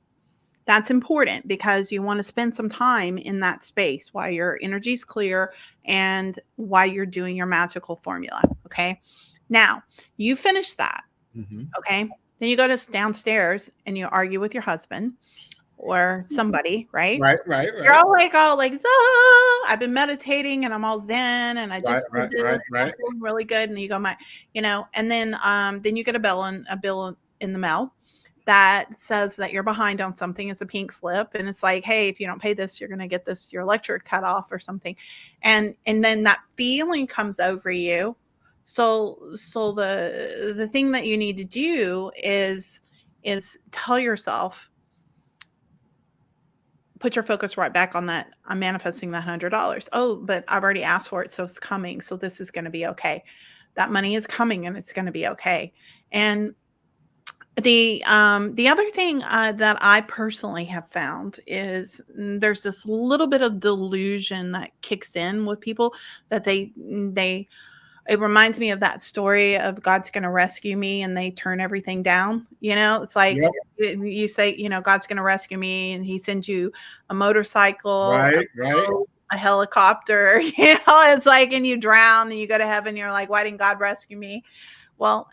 that's important because you want to spend some time in that space while your energy's clear and while you're doing your magical formula. Okay. Now you finish that. Mm-hmm. Okay. Then you go downstairs and you argue with your husband or somebody, right? Right. You're all like, I've been meditating and I'm all zen and I just did this and I'm feeling really good. And you go, and then you get a bill in the mail that says that you're behind on something. It's a pink slip. And it's like, hey, if you don't pay this, you're going to get your electric cut off or something. And then that feeling comes over you. So the thing that you need to do is tell yourself, put your focus right back on that. I'm manifesting that $100. Oh, but I've already asked for it. So it's coming. So this is going to be okay. That money is coming and it's going to be okay. And the other thing that I personally have found is there's this little bit of delusion that kicks in with people that it reminds me of that story of God's going to rescue me and they turn everything down. It's like you say, God's going to rescue me and he sends you a motorcycle, a helicopter, it's like, and you drown and you go to heaven. You're like, why didn't God rescue me? Well,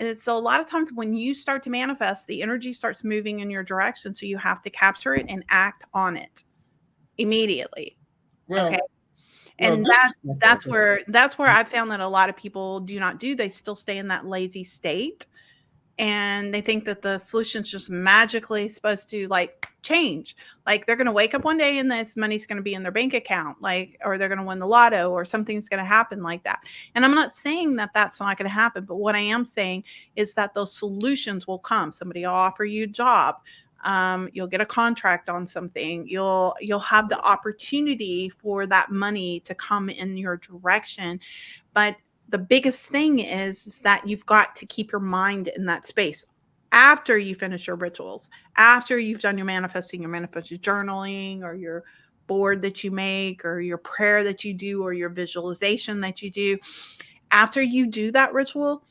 and so a lot of times when you start to manifest, the energy starts moving in your direction. So you have to capture it and act on it immediately. Well, okay. Well, And that's where I found that a lot of people do not do. They still stay in that lazy state. And they think that the solution's just magically supposed to like change. Like they're going to wake up one day and this money's going to be in their bank account, or they're going to win the lotto or something's going to happen like that. And I'm not saying that that's not going to happen. But what I am saying is that those solutions will come. Somebody will offer you a job. You'll get a contract on something. You'll have the opportunity for that money to come in your direction. But the biggest thing is that you've got to keep your mind in that space after you finish your rituals, after you've done your manifesting, your manifested journaling, or your board that you make, or your prayer that you do, or your visualization that you do. After you do that ritual,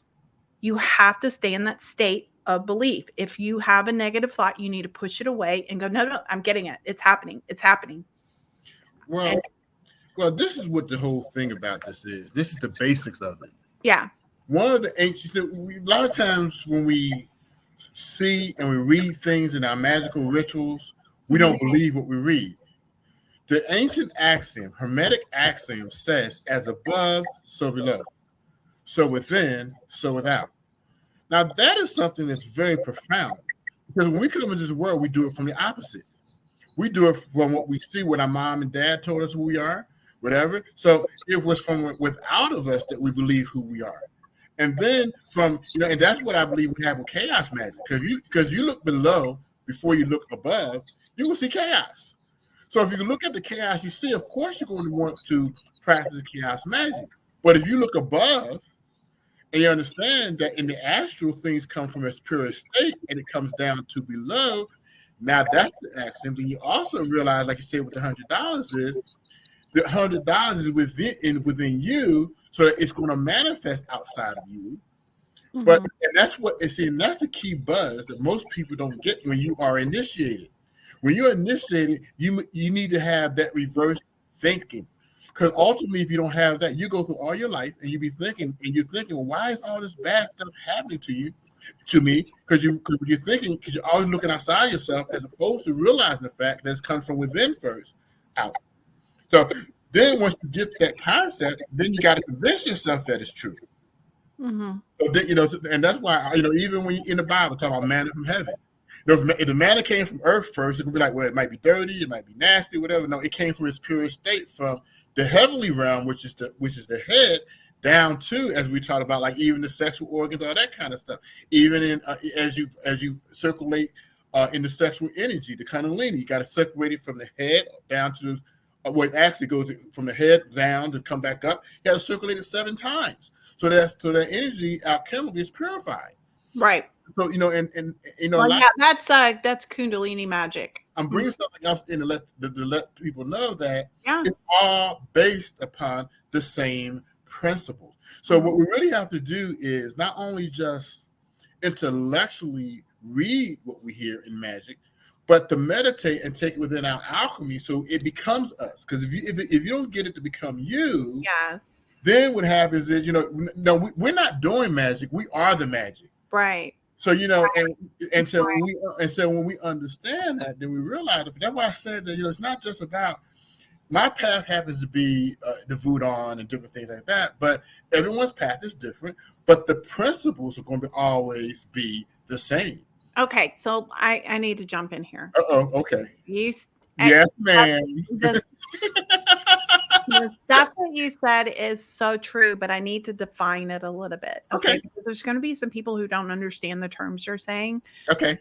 you have to stay in that state of belief. If you have a negative thought, you need to push it away and go, no, I'm getting it. It's happening. It's happening. Well, this is what the whole thing about this is. This is the basics of it. Yeah. One of the ancients, a lot of times when we see and we read things in our magical rituals, we don't believe what we read. The ancient axiom, Hermetic axiom says, as above, so below. So within, so without. Now, that is something that's very profound. Because when we come into this world, we do it from the opposite. We do it from what we see, what our mom and dad told us who we are, whatever. So it was from without of us that we believe who we are. And then and that's what I believe we have with chaos magic. Because you look below before you look above, you will see chaos. So if you look at the chaos you see, of course you're going to want to practice chaos magic. But if you look above and you understand that in the astral things come from its purest state and it comes down to below, now that's the action. Then you also realize, like you said, what the $100 is. The $100 is within you, so that it's going to manifest outside of you. But and that's what it's in. That's the key buzz that most people don't get when you are initiated. When you're initiated, you need to have that reverse thinking. Because ultimately, if you don't have that, you go through all your life and you're thinking, well, why is all this bad stuff happening to me? Because you're thinking, because you're always looking outside yourself as opposed to realizing the fact that it comes from within first, out. So then once you get that concept, then you got to convince yourself that it's true. So then, and that's why, even when you in the Bible talk about manna from heaven, if the manna came from earth first, it can be like, well, it might be dirty, it might be nasty, whatever. No, it came from its pure state, from the heavenly realm, which is the head, down to, as we talked about, like even the sexual organs, all that kind of stuff. Even in as you circulate in the sexual energy, the kundalini, you got to separate it from the head down to the it actually goes from the head down to come back up. You got to circulate it 7 times. So that energy alchemically is purified. Right. So that's Kundalini magic. I'm bringing something else in to let people know that it's all based upon the same principles. So what we really have to do is not only just intellectually read what we hear in magic, but to meditate and take it within our alchemy so it becomes us. Because if you don't get it to become you, then what happens is, we're not doing magic. We are the magic. Right. So, and so when we understand that, then we realize that. That's why I said that, it's not just about, my path happens to be the voodoo and different things like that, but everyone's path is different, but the principles are going to always be the same. Okay, so I need to jump in here. Okay. Yes, ma'am. The stuff that you said is so true, but I need to define it a little bit. Okay. Because there's going to be some people who don't understand the terms you're saying. Okay.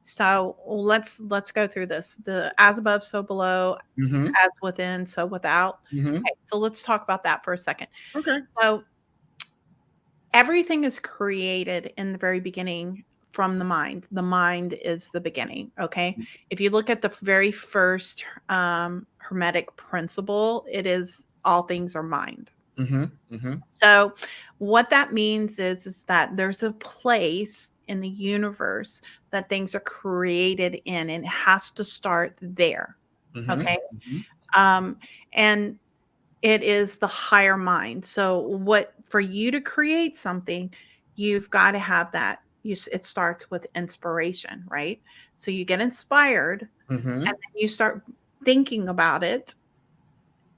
So let's go through this. The as above, so below, as within, so without. Okay, so let's talk about that for a second. Okay. So everything is created in the very beginning from the mind. The mind is the beginning. Okay. If you look at the very first Hermetic principle, it is all things are mind. So what that means is that there's a place in the universe that things are created in, and it has to start there. Okay. And it is the higher mind. So for you to create something, you've got to have that. It starts with inspiration, right? So you get inspired and then you start thinking about it.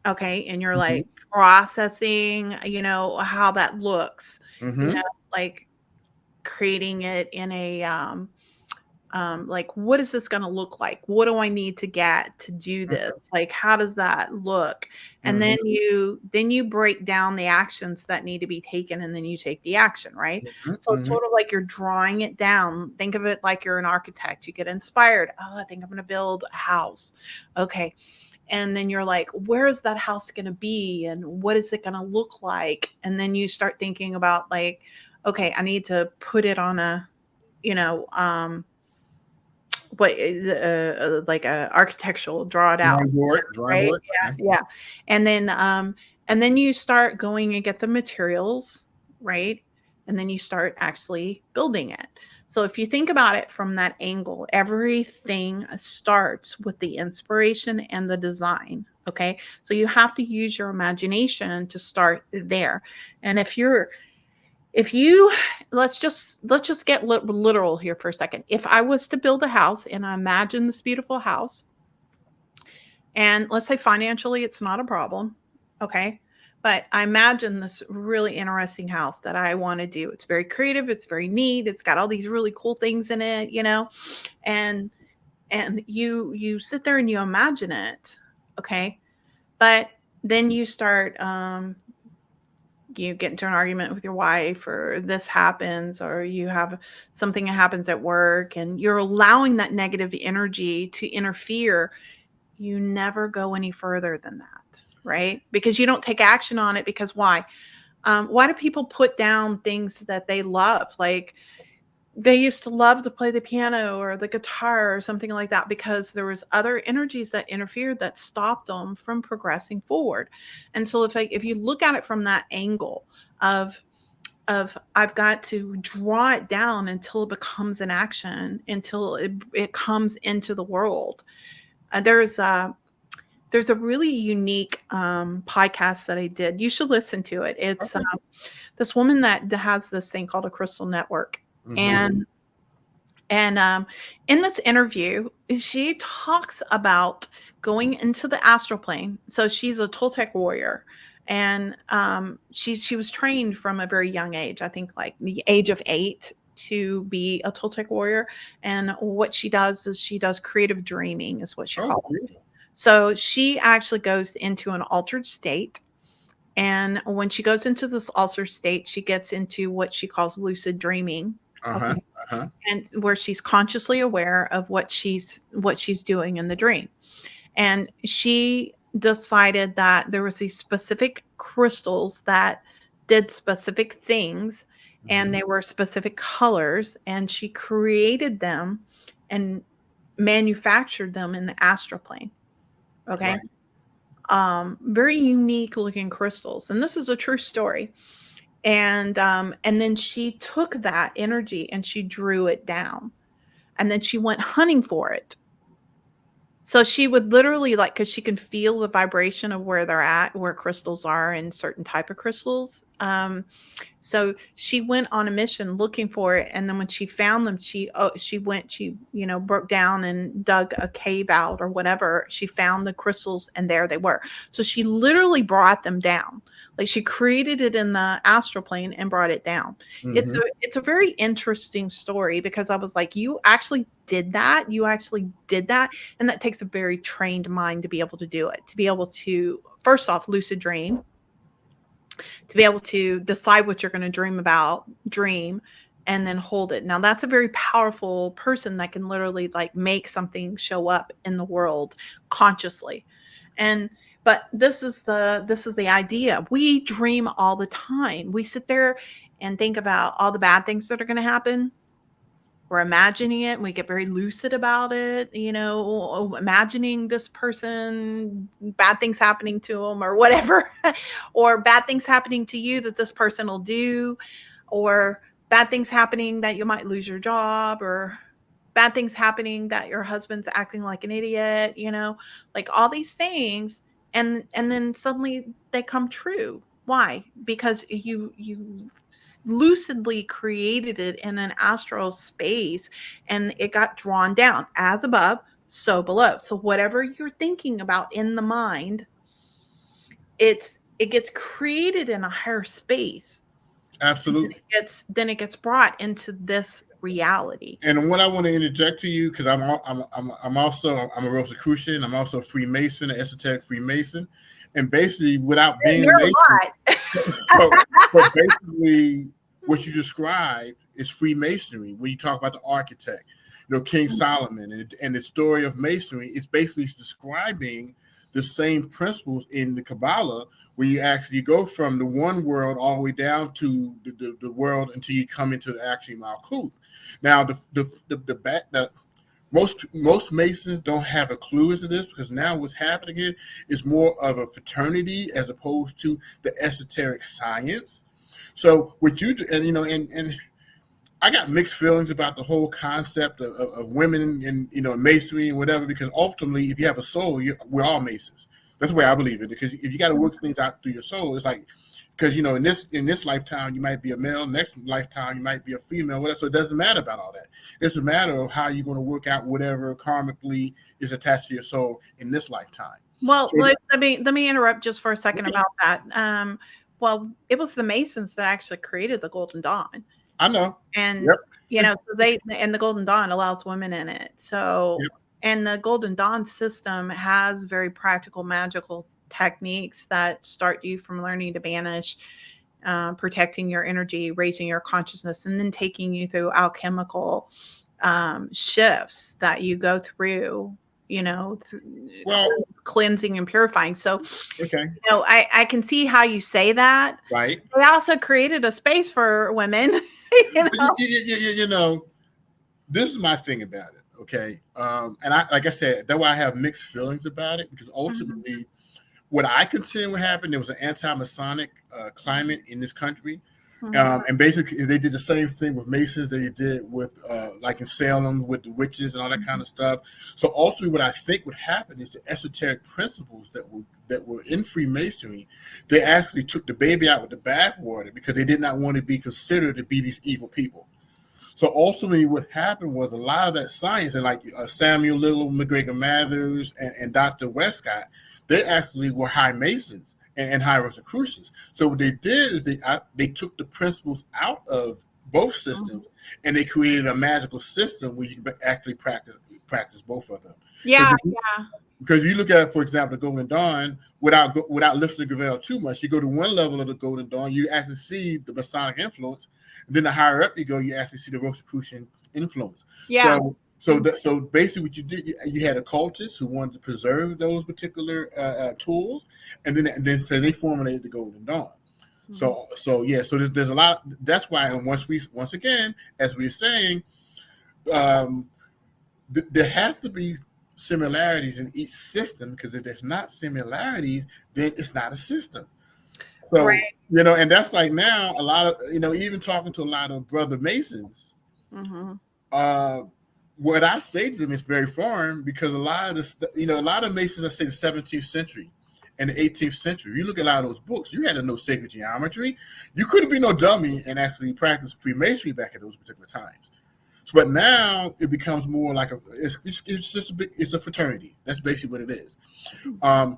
Okay. And you're like processing, how that looks, like creating it in a, like, what is this going to look like? What do I need to get to do this? Like, how does that look? And then you break down the actions that need to be taken, and then you take the action, right? So it's sort of like you're drawing it down. Think of it like you're an architect. You get inspired. Oh, I think I'm going to build a house. Okay. And then you're like, where is that house going to be? And what is it going to look like? And then you start thinking about, like, okay, I need to put it on a, like a architectural, draw it out, right? Yeah. And then you start going and get the materials, right? And then you start actually building it. So if you think about it from that angle, everything starts with the inspiration and the design. Okay. So you have to use your imagination to start there. And if you let's just get literal here for a second. If I was to build a house and I imagine this beautiful house, and let's say financially it's not a problem, okay, but I imagine this really interesting house that I want to do. It's very creative, it's very neat, it's got all these really cool things in it, and you sit there and you imagine it, okay, but then you start you get into an argument with your wife, or this happens, or you have something that happens at work, and you're allowing that negative energy to interfere. you never go any further than that, right? Because you don't take action on it. Because why? Why do people put down things that they love? Like, they used to love to play the piano or the guitar or something like that, because there was other energies that interfered, that stopped them from progressing forward. And so if you look at it from that angle of I've got to draw it down until it becomes an action, until it comes into the world. There's a really unique podcast that I did. You should listen to it. It's Okay. this woman that has this thing called a crystal network. Mm-hmm. And in this interview, she talks about going into the astral plane. So she's a Toltec warrior, and she was trained from a very young age. I think like the age of 8 to be a Toltec warrior. And what she does is she does creative dreaming, is what she Oh, calls it. cool. So she actually goes into an altered state. And when she goes into this altered state, she gets into what she calls lucid dreaming. Uh-huh. Okay. Uh-huh. And where she's consciously aware of what she's doing in the dream. And she decided that there was these specific crystals that did specific things, and Mm-hmm. they were specific colors, and she created them and manufactured them in the astral plane. Okay. Right. Very unique looking crystals, and this is a true story. And then she took that energy and she drew it down, and then she went hunting for it. So she would literally, like, because she can feel the vibration of where they're at, where crystals are, and certain type of crystals. So she went on a mission looking for it, and then when she found them, she broke down and dug a cave out or whatever. She found the crystals, and there they were. So she literally brought them down. Like, she created it in the astral plane and brought it down. It's Mm-hmm. a very interesting story, because I was like, you actually did that. You actually did that. And that takes a very trained mind to be able to do it, to be able to, first off, lucid dream, to be able to decide what you're going to dream, and then hold it. Now, that's a very powerful person that can literally, like, make something show up in the world consciously. And but this is the idea. We dream all the time. We sit there and think about all the bad things that are going to happen. We're imagining it, and we get very lucid about it, imagining this person, bad things happening to them or whatever, or bad things happening to you that this person will do, or bad things happening that you might lose your job, or bad things happening that your husband's acting like an idiot, like all these things. And then suddenly they come true. Why? Because you lucidly created it in an astral space, and it got drawn down, as above, so below. So whatever you're thinking about in the mind, it gets created in a higher space, and then Absolutely. it gets brought into this reality. And what I want to interject to you, because I'm also I'm a Rosicrucian. I'm also a Freemason, an esoteric Freemason, and basically, without being a You're Mason, a but, lot. but basically, what you describe is Freemasonry. When you talk about the architect, King Solomon, and the story of Masonry is basically describing the same principles in the Kabbalah, where you actually go from the one world all the way down to the world until you come into the actual Malkuth. Now, most Masons don't have a clue as to this, because now what's happening here is more of a fraternity as opposed to the esoteric science. So what you do, and I got mixed feelings about the whole concept of women and masonry and whatever, because ultimately, if you have a soul, we're all Masons. That's the way I believe it. Because if you got to work things out through your soul, it's like, because in this lifetime you might be a male, next lifetime you might be a female, whatever. So it doesn't matter about all that. It's a matter of how you're going to work out whatever karmically is attached to your soul in this lifetime. Well, So let me interrupt just for a second okay, about that. Well, it was the Masons that actually created the Golden Dawn, I know. and Yep. so the Golden Dawn allows women in it. So, Yep. and the Golden Dawn system has very practical, magical techniques that start you from learning to banish, protecting your energy, raising your consciousness, and then taking you through alchemical shifts that you go through, Well, cleansing and purifying. So, okay, I can see how you say that. right. They also created a space for women, you But know. this is my thing about it. Okay, and like I said, that's why I have mixed feelings about it, because Mhm, ultimately, what I contend what happened, there was an anti-Masonic climate in this country. mhm, And basically, they did the same thing with Masons that they did with, like in Salem, with the witches and all that kind mhm, of stuff. So ultimately, what I think would happen is the esoteric principles that were in Freemasonry, they actually took the baby out with the bathwater because they did not want to be considered to be these evil people. So ultimately, what happened was a lot of that science, and like Samuel Little, McGregor Mathers, and Dr. Westcott, they actually were high Masons and high Rosicrucians. So what they did is they took the principles out of both mhm. systems, and they created a magical system where you can actually practice both of them. Yeah, yeah. Because you look at, for example, the Golden Dawn, without lifting the veil too much, you go to one level of the Golden Dawn, you actually see the Masonic influence, and then the higher up you go, you actually see the Rosicrucian influence. Yeah. Mhm, So basically, what you did, you had occultists who wanted to preserve those particular tools, and then so they formulated the Golden Dawn. mhm. So there's a lot. That's why, and once again, as we were saying, um, there has to be similarities in each system, because if there's not similarities, then it's not a system. So, Right. and that's like now a lot of, even talking to a lot of brother Masons, Mhm. uh, what I say to them is very foreign, because a lot of this, a lot of Masons, I say the 17th century and the 18th century, you look at a lot of those books, you had to know sacred geometry. You couldn't be no dummy and actually practice Freemasonry back at those particular times. But now it becomes more like it's just it's a fraternity. That's basically what it is. And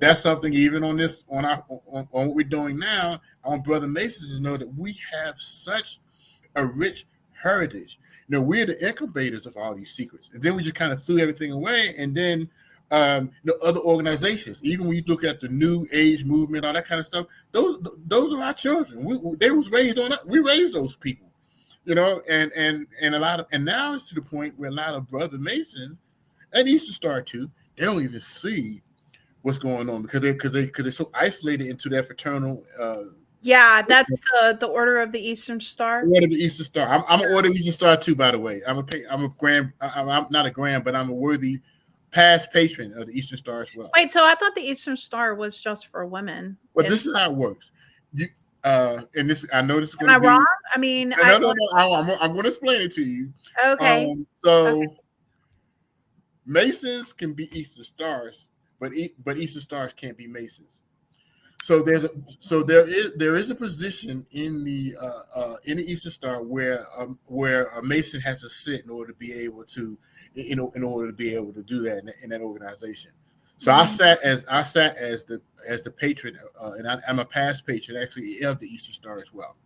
that's something, even on this, on what we're doing now, I want brother Masons to know that we have such a rich heritage. We're the incubators of all these secrets, and then we just kind of threw everything away. And then other organizations, even when you look at the New Age movement, all that kind of stuff, those are our children. They was raised on us. We raised those people. And a lot of, and now it's to the point where a lot of brother Masons, and Eastern Star too, they don't even see what's going on, because they're so isolated into their fraternal. Yeah, that's the Order of the Eastern Star. Order of the Eastern Star. I'm an Order of Eastern Star too, by the way. I'm a grand. I'm not a grand, but I'm a worthy past patron of the Eastern Star as well. Wait, so I thought the Eastern Star was just for women. But this is how it works. You and this, I know this is Am going I to be. wrong? I mean, No. I'm going to explain it to you. okay. Okay. So Masons can be Eastern Stars, but Eastern Stars can't be Masons. So there is a position in the Eastern Star where a Mason has to sit in order to be able to in order to be able to do that in that organization. So I Mhm. sat as the patron, and I'm a past patron actually of the Eastern Star as well.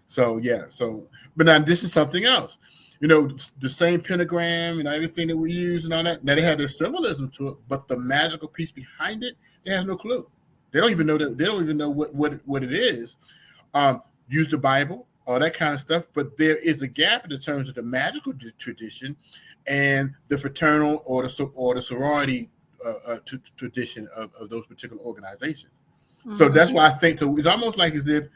So yeah, but now this is something else. The same pentagram and everything that we use and all that. Now they have this symbolism to it, but the magical piece behind it, they have no clue. They don't even know that. They don't even know what it is. Use the Bible, all that kind of stuff. But there is a gap in the terms of the magical tradition and the fraternal or the sorority tradition of those particular organizations. So Mhm. that's why I think, so. It's almost like as if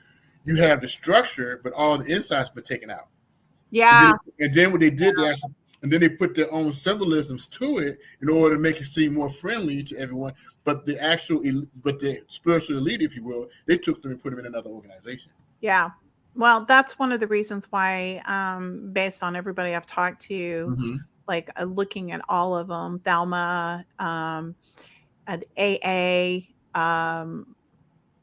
you have the structure, but all the inside's been taken out. And Yeah. then, and then what they did, and then they put their own symbolisms to it in order to make it seem more friendly to everyone. But the spiritual elite, if you will, they took them and put them in another organization. Yeah. Well, that's one of the reasons why, based on everybody I've talked to, Mm-hmm. like looking at all of them, Thelma, at AA,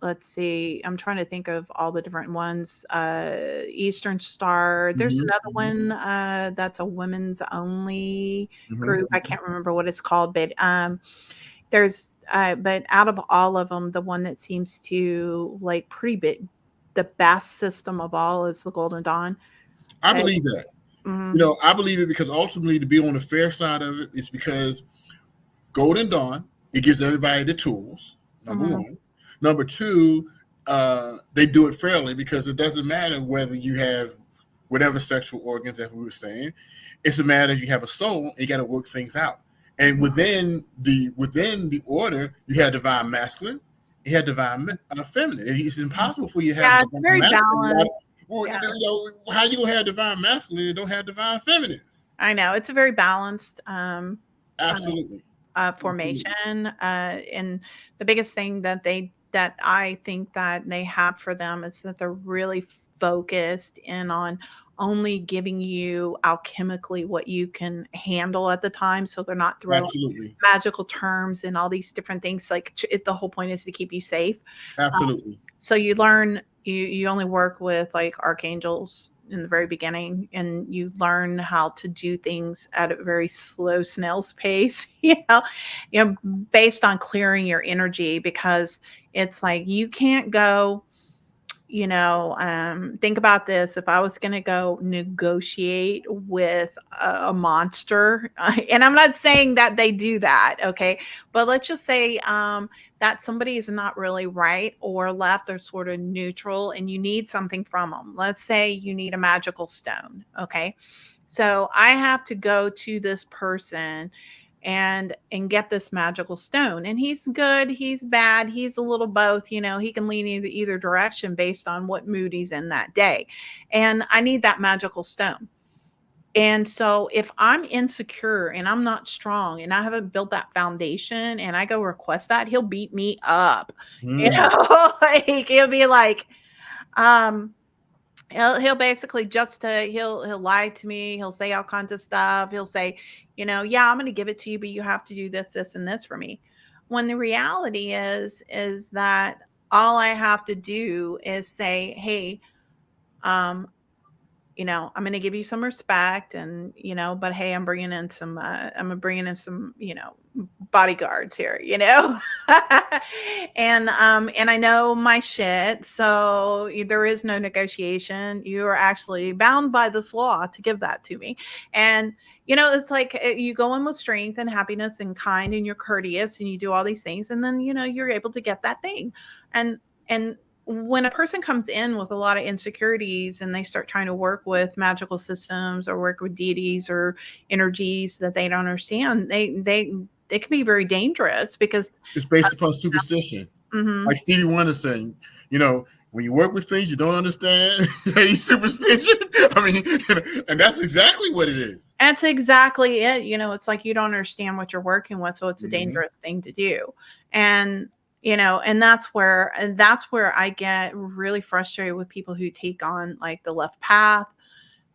let's see, I'm trying to think of all the different ones. Eastern Star. There's Mm-hmm. another Mm-hmm. one that's a women's only group. I Mm-hmm. can't remember what it's called, but but out of all of them, the one that seems to like pretty bit the best system of all is the Golden Dawn. I Uh, believe that. mhm, I believe it because ultimately, to be on the fair side of it, it's because Golden Dawn, it gives everybody the tools, number mhm, one. Number two, they do it fairly, because it doesn't matter whether you have whatever sexual organs that we were saying. It's a matter you have a soul and you got to work things out. And within the order, you have divine masculine, you have divine feminine. It's impossible for you to have Yeah, it's divine very masculine. balanced. Yeah, How you gonna have divine masculine and don't have divine feminine? I know. It's a very balanced Absolutely. formation. And the biggest thing that I think that they have for them is that they're really focused in on only giving you alchemically what you can handle at the time. So they're not throwing Absolutely. magical terms and all these different things. Like the whole point is to keep you safe. Absolutely. So you learn, you only work with like archangels in the very beginning, and you learn how to do things at a very slow snail's pace, based on clearing your energy, because it's like you can't go, think about this. If I was going to go negotiate with a monster, and I'm not saying that they do that, okay, but let's just say that somebody is not really right or left, or sort of neutral, and you need something from them. Let's say you need a magical stone, okay? So I have to go to this person and get this magical stone, and he's good, he's bad, he's a little both, he can lean either direction based on what mood he's in that day, and I need that magical stone. And so if I'm insecure and I'm not strong and I haven't built that foundation and I go request that, he'll beat me up. Like he'll be like, he'll basically he'll lie to me. He'll say all kinds of stuff. He'll say, yeah, I'm going to give it to you, but you have to do this, this, and this for me. When the reality is that all I have to do is say, hey, I'm going to give you some respect, and, but hey, I'm bringing in some, bodyguards here, and I know my shit. So there is no negotiation. You are actually bound by this law to give that to me. And, it's like you go in with strength and happiness and kind, and you're courteous and you do all these things. And then, you're able to get that thing. And when a person comes in with a lot of insecurities and they start trying to work with magical systems or work with deities or energies that they don't understand, they can be very dangerous, because it's based upon superstition. Mm-hmm. Like Stevie Wonder saying, when you work with things you don't understand, superstition. I mean, and that's exactly what it is. That's exactly it. It's like you don't understand what you're working with, so it's a dangerous thing to do. And and that's where I get really frustrated with people who take on like the left path.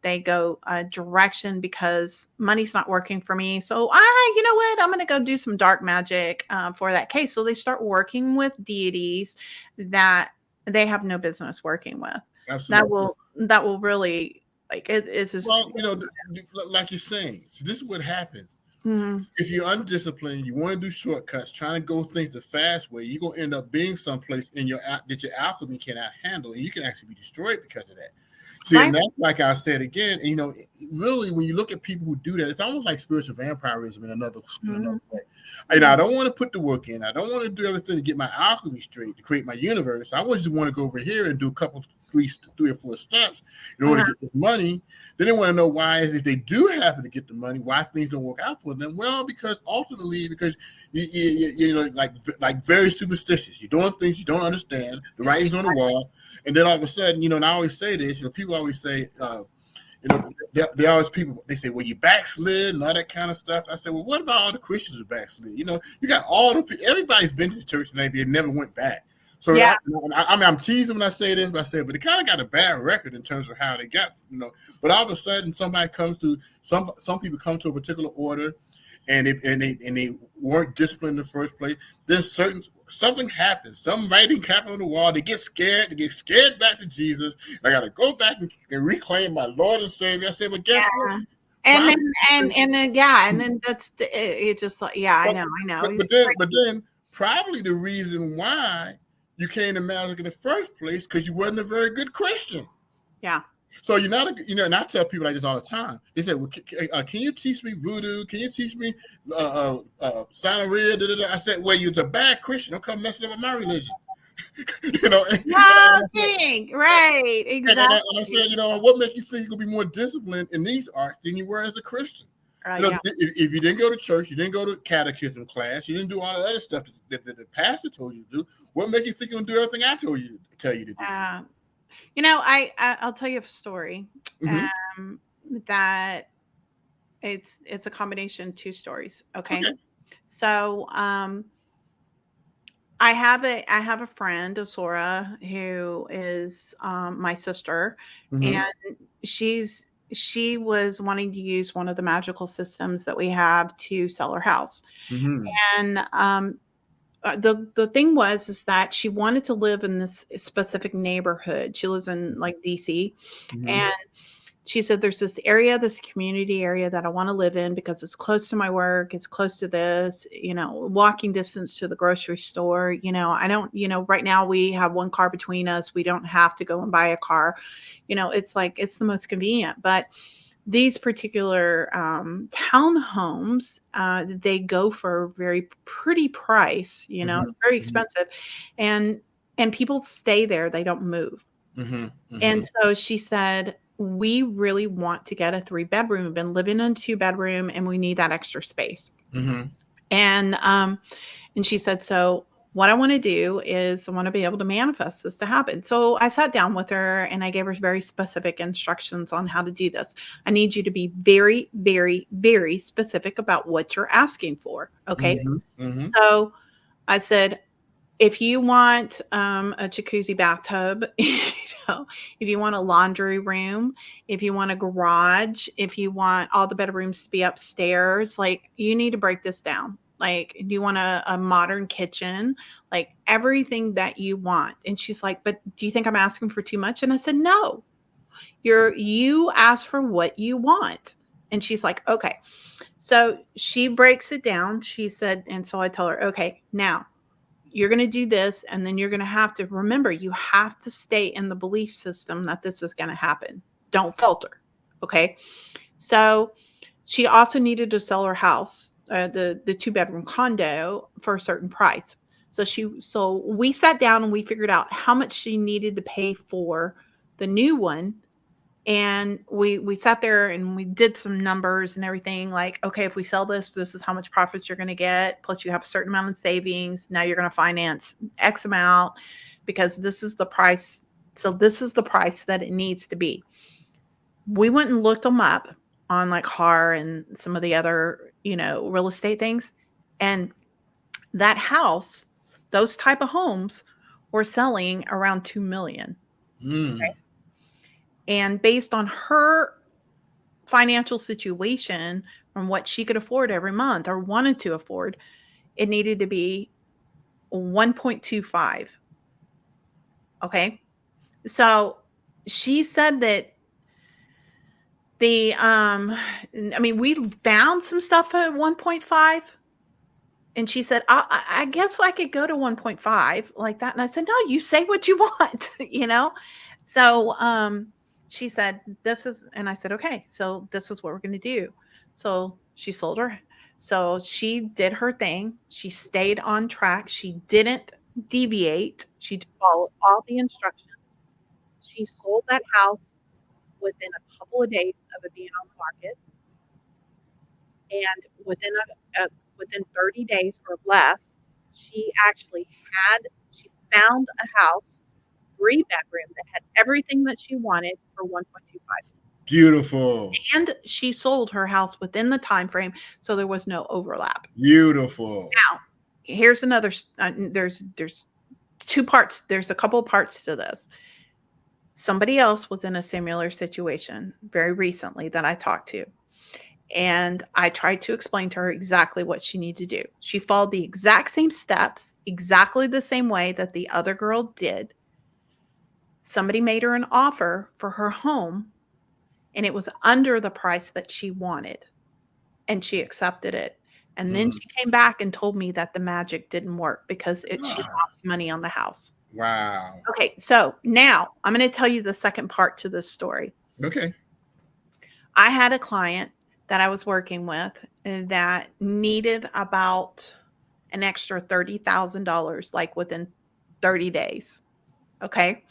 They go a direction because money's not working for me. So you know what? I'm going to go do some dark magic for that case. So they start working with deities that they have no business working with. Absolutely. That will really, like, it's just. Well, like you're saying, so this is what happens. Mm-hmm. If you're undisciplined, you want to do shortcuts, trying to go things the fast way, you're gonna end up being someplace that your alchemy cannot handle, and you can actually be destroyed because of that. See, and that's, like I said again, really, when you look at people who do that, it's almost like spiritual vampirism in another way. I don't want to put the work in. I don't want to do everything to get my alchemy straight, to create my universe. I just want to go over here and do a couple, 3 or 4 steps in order to get this money. Then they want to know why, if they do happen to get the money, why things don't work out for them. Well, because ultimately, like very superstitious. You're doing things you don't understand. The writing's on the wall, and then all of a sudden, and I always say this. People always say, they always they say, well, you backslid and all that kind of stuff. I say, well, what about all the Christians who backslid? You got everybody's been to the church and they never went back. So yeah. I'm teasing when I say this, but they kind of got a bad record in terms of how they got, But all of a sudden, somebody comes to some people come to a particular order, and they weren't disciplined in the first place. Then something happens, some writing happened on the wall. They get scared. They get scared back to Jesus. I got to go back and reclaim my Lord and Savior. I said, but guess what? And then that's it. Just like, I know. But then probably the reason why you came to magic in the first place because you wasn't a very good Christian. Yeah. So you're not and I tell people like this all the time. They say, well, can you teach me voodoo? Can you teach me Santeria? I said, well, you're a bad Christian. Don't come messing up with my religion. you know, and, No kidding. Right. I'm saying, Exactly. what makes you think you're gonna be more disciplined in these arts than you were as a Christian? Yeah. If you didn't go to church, you didn't go to catechism class, you didn't do all the other stuff that the pastor told you to do. What makes you think you're gonna do everything I tell you to do? Uh, I'll tell you a story. Mm-hmm. Um, that it's a combination of two stories. Okay. Okay. So, I have a friend, Osora, who is my sister, and Mm-hmm. she was wanting to use one of the magical systems that we have to sell her house. Mm-hmm. And the thing was is that she wanted to live in this specific neighborhood. She lives in like DC, Mm-hmm. and she said, "There's this area, this community area that I want to live in because it's close to my work. It's close to this, walking distance to the grocery store. I don't, right now we have one car between us. We don't have to go and buy a car. It's like it's the most convenient. But these particular townhomes, they go for a very pretty price. It's very Mm-hmm. expensive, and people stay there. They don't move. Mm-hmm. Mm-hmm. And so she said, "We really want to get a 3-bedroom. We've been living in a 2-bedroom and we need that extra space." Mm-hmm. And she said, "So what I want to do is I want to be able to manifest this to happen." So I sat down with her and I gave her very specific instructions on how to do this. "I need you to be very, very, very specific about what you're asking for." Okay. Mm-hmm. Mm-hmm. So I said, if you want a jacuzzi bathtub, if you want a laundry room, if you want a garage, if you want all the bedrooms to be upstairs, like you need to break this down. Like, do you want a modern kitchen? Like everything that you want. And she's like, "But do you think I'm asking for too much?" And I said, "No, you ask for what you want." And she's like, "Okay." So she breaks it down. She said, and so I tell her, "Okay, now you're going to do this, and then you're going to have to remember, you have to stay in the belief system that this is going to happen. Don't falter." Okay. So she also needed to sell her house, the 2-bedroom condo, for a certain price. So we sat down and we figured out how much she needed to pay for the new one, and we sat there and we did some numbers and everything, like, okay, if we sell this is how much profits you're going to get, plus you have a certain amount of savings. Now you're going to finance X amount because this is the price. So this is the price that it needs to be. We went and looked them up on like HAR and some of the other real estate things, and that house, those type of homes, were selling around 2 million. Mm. And based on her financial situation, from what she could afford every month or wanted to afford, it needed to be 1.25. Okay. So she said that we found some stuff at 1.5. And she said, I guess I could go to 1.5 like that. And I said, "No, you say what you want." So she said, "This is," and I said, "Okay, so this is what we're going to do." So she sold her. So she did her thing. She stayed on track. She didn't deviate. She followed all the instructions. She sold that house within a couple of days of it being on the market. And within 30 days or less, she actually she found a house, 3-bedroom, that had everything that she wanted for 1.25. Beautiful. And she sold her house within the time frame, so there was no overlap. Beautiful. Now, here's another. There's two parts. There's a couple of parts to this. Somebody else was in a similar situation very recently that I talked to. And I tried to explain to her exactly what she needed to do. She followed the exact same steps, exactly the same way that the other girl did. Somebody made her an offer for her home, and it was under the price that she wanted, and she accepted it. And then Mm. she came back and told me that the magic didn't work because she Ah, lost money on the house. wow. Okay, so now I'm going to tell you the second part to this story. Okay. I had a client that I was working with that needed about an extra $30,000, like within 30 days. Okay.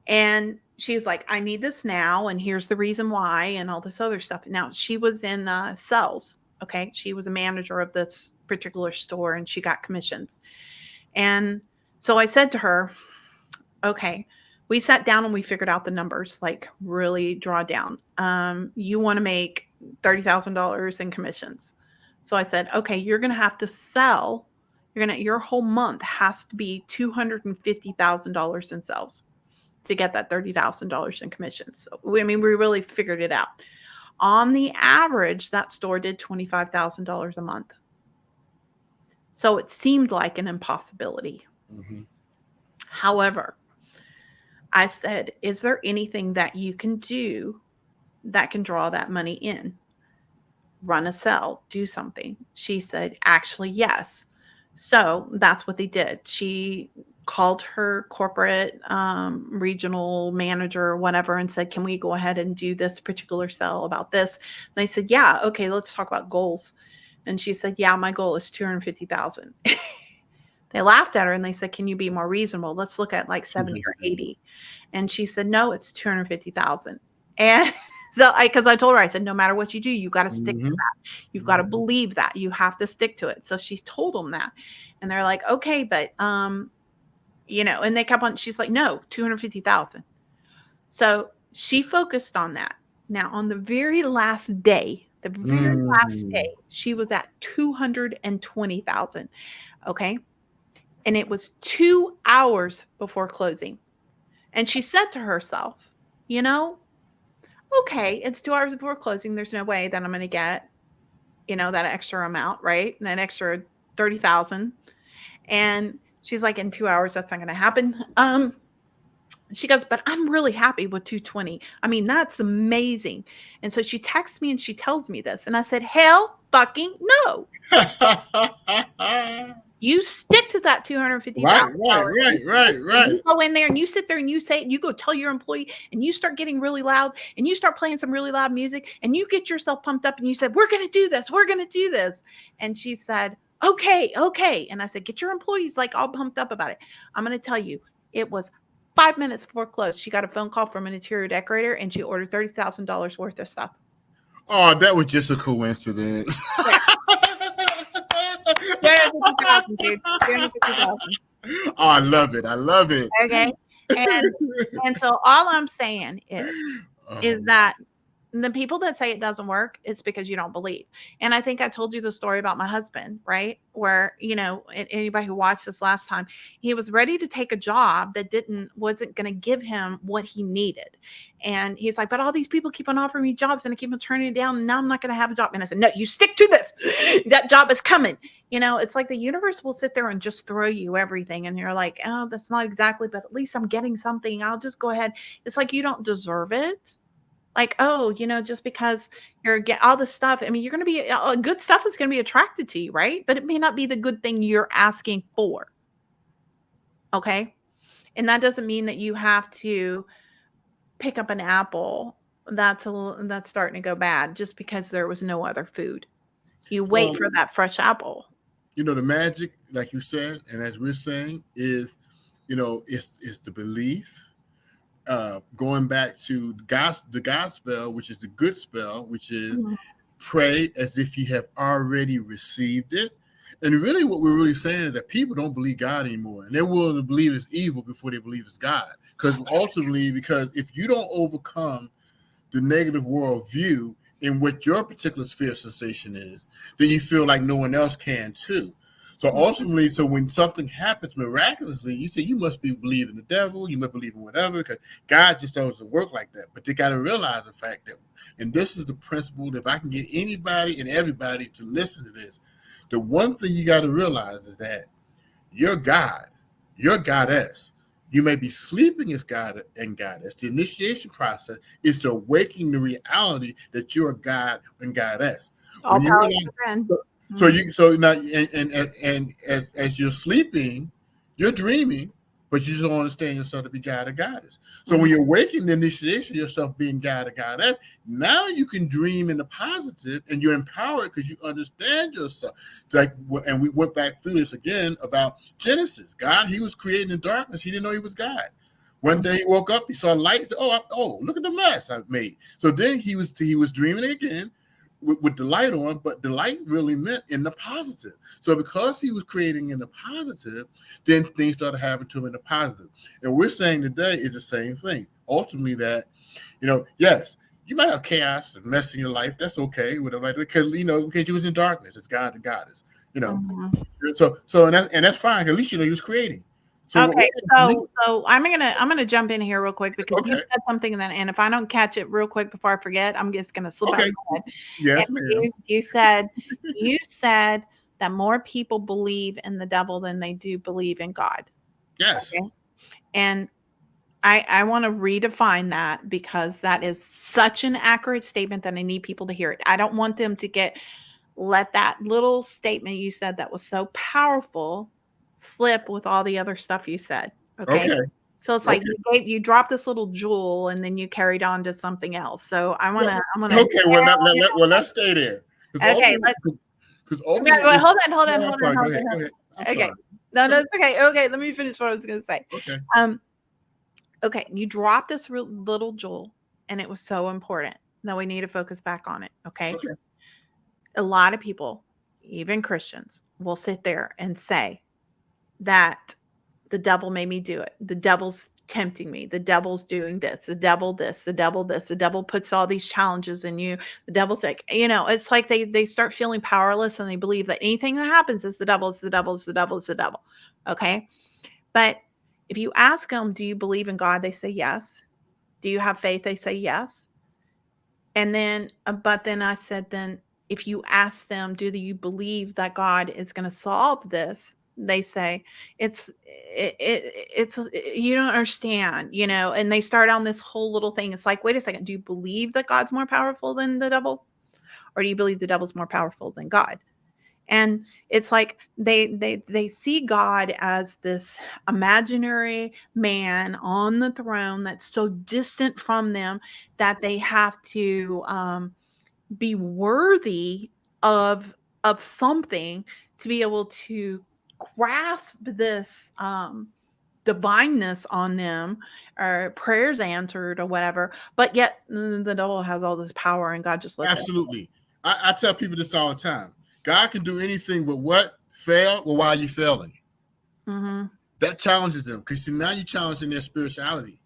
And she was like, I need this now. And here's the reason why, and all this other stuff. Now, she was in sales. Okay. She was a manager of this particular store and she got commissions. And so I said to her, okay, we sat down and we figured out the numbers, like really draw down. You want to make $30,000 in commissions. So I said, okay, you're going to have to sell. Your whole month has to be $250,000 in sales to get that $30,000 in commissions. So, we really figured it out. On the average, that store did $25,000 a month. So it seemed like an impossibility. Mm-hmm. However, I said, is there anything that you can do that can draw that money in? Run a sale, do something. She said, actually, yes. So that's what they did. She called her corporate regional manager or whatever and said, can we go ahead and do this particular sale about this? And they said, yeah, okay, let's talk about goals. And she said, yeah, my goal is 250,000. They laughed at her and they said, can you be more reasonable? Let's look at like 70 or 80. And she said, no, it's 250,000. And so because I told her, I said, no matter what you do, you got to stick to that. You've got to believe that. You have to stick to it. So she told them that. And they're like, okay, but, and they kept on, she's like, no, 250,000. So she focused on that. Now, on the very last day, she was at 220,000. Okay. And it was 2 hours before closing. And she said to herself, okay, it's 2 hours before closing. There's no way that I'm going to get, that extra amount, right? And that extra 30,000. And she's like, in 2 hours, that's not going to happen. She goes, but I'm really happy with 220. That's amazing. And so she texts me and she tells me this. And I said, hell fucking no. You stick to that $250,000. Right. You go in there and you sit there and you say it, and you go tell your employee and you start getting really loud and you start playing some really loud music and you get yourself pumped up and you said, we're going to do this. We're going to do this. And she said, okay. And I said, get your employees like all pumped up about it. I'm going to tell you, it was 5 minutes before close. She got a phone call from an interior decorator and she ordered $30,000 worth of stuff. Oh, that was just a coincidence. Yeah. 250,000, dude. 250,000. Oh, I love it. Okay. And so all I'm saying is that the people that say it doesn't work, it's because you don't believe. And I think I told you the story about my husband, right? Where, anybody who watched this last time, he was ready to take a job that wasn't going to give him what he needed. And he's like, but all these people keep on offering me jobs and I keep on turning it down. And now I'm not going to have a job. And I said, no, you stick to this. That job is coming. It's like the universe will sit there and just throw you everything. And you're like, oh, that's not exactly, but at least I'm getting something. I'll just go ahead. It's like, you don't deserve it. Like, oh, just because you're getting all this stuff. You're going to be good stuff is going to be attracted to you, right? But it may not be the good thing you're asking for. Okay. And that doesn't mean that you have to pick up an apple that's starting to go bad just because there was no other food. You wait for that fresh apple. The magic, like you said, and as we're saying, is, it's the belief. Going back to the God spell, which is the good spell, which is pray as if you have already received it. And really what we're really saying is that people don't believe God anymore. And they're willing to believe it's evil before they believe it's God. Because ultimately, if you don't overcome the negative worldview in what your particular sphere of sensation is, then you feel like no one else can too. So ultimately, when something happens miraculously, you say you must be believing the devil, you must believe in whatever, because God just doesn't work like that. But they got to realize the fact that, and this is the principle, that if I can get anybody and everybody to listen to this, the one thing you got to realize is that your God, your goddess, you may be sleeping as God and goddess. The initiation process is to awaken the reality that you're a God and goddess. All power So now, and as you're sleeping, you're dreaming, but you just don't understand yourself to be God or goddess. So when Mhm. you're waking the initiation of yourself being God or goddess, now you can dream in the positive and you're empowered because you understand yourself. Like, and we went back through this again about Genesis. God, he was created in darkness. He didn't know he was God. One day he woke up, he saw light. He said, oh, look at the mess I've made. So then he was dreaming again with the light on, but the light really meant in the positive. So because he was creating in the positive, then things started happening to him in the positive. And we're saying today is the same thing. Ultimately, that yes, you might have chaos and mess in your life. That's okay, whatever. Because because you was in darkness. It's God and Goddess. You know. Mhm. So and that's fine. At least you was creating. So Okay, what so I'm gonna jump in here real quick because you okay, said something and if I don't catch it real quick before I forget, I'm just gonna slip out of okay, my head. And yes, ma'am. you said that more people believe in the devil than they do believe in God. Yes. Okay. And I want to redefine that because that is such an accurate statement that I need people to hear it. I don't want them to let that little statement you said that was so powerful slip with all the other stuff you said. Okay. Okay. So it's like Okay. you dropped this little jewel and then you carried on to something else. So Well, I'm gonna okay. Well, let's stay there because okay, let's okay, ultimately, well, it's, hold on, hold on, no, I'm hold on, sorry. Go hold ahead. on. Go ahead. I'm Okay. sorry. No, Go no, ahead. it's okay. Okay, let me finish what I was gonna say. Okay. Um, okay, you dropped this little jewel and it was so important. Now we need to focus back on it. Okay. Okay. A lot of people, even Christians, will sit there and say that the devil made me do it. The devil's tempting me. The devil's doing this. The devil this. The devil this. The devil puts all these challenges in you. The devil's like, it's like they start feeling powerless and they believe that anything that happens is the devil. It's the devil. It's the devil. It's the devil. Okay, but if you ask them, do you believe in God? They say yes. Do you have faith? They say yes. And then, but then I said, then if you ask them, do you believe that God is going to solve this? They say it's you don't understand, and they start on this whole little thing. It's like, wait a second, do you believe that God's more powerful than the devil, or do you believe the devil's more powerful than God? And it's like they see God as this imaginary man on the throne that's so distant from them that they have to be worthy of something to be able to grasp this divineness on them or prayers answered or whatever, but yet the devil has all this power and God just lets it. Absolutely. I tell people this all the time. God can do anything but what? Fail? Well, why are you failing? Mm-hmm. That challenges them because now you're challenging their spirituality.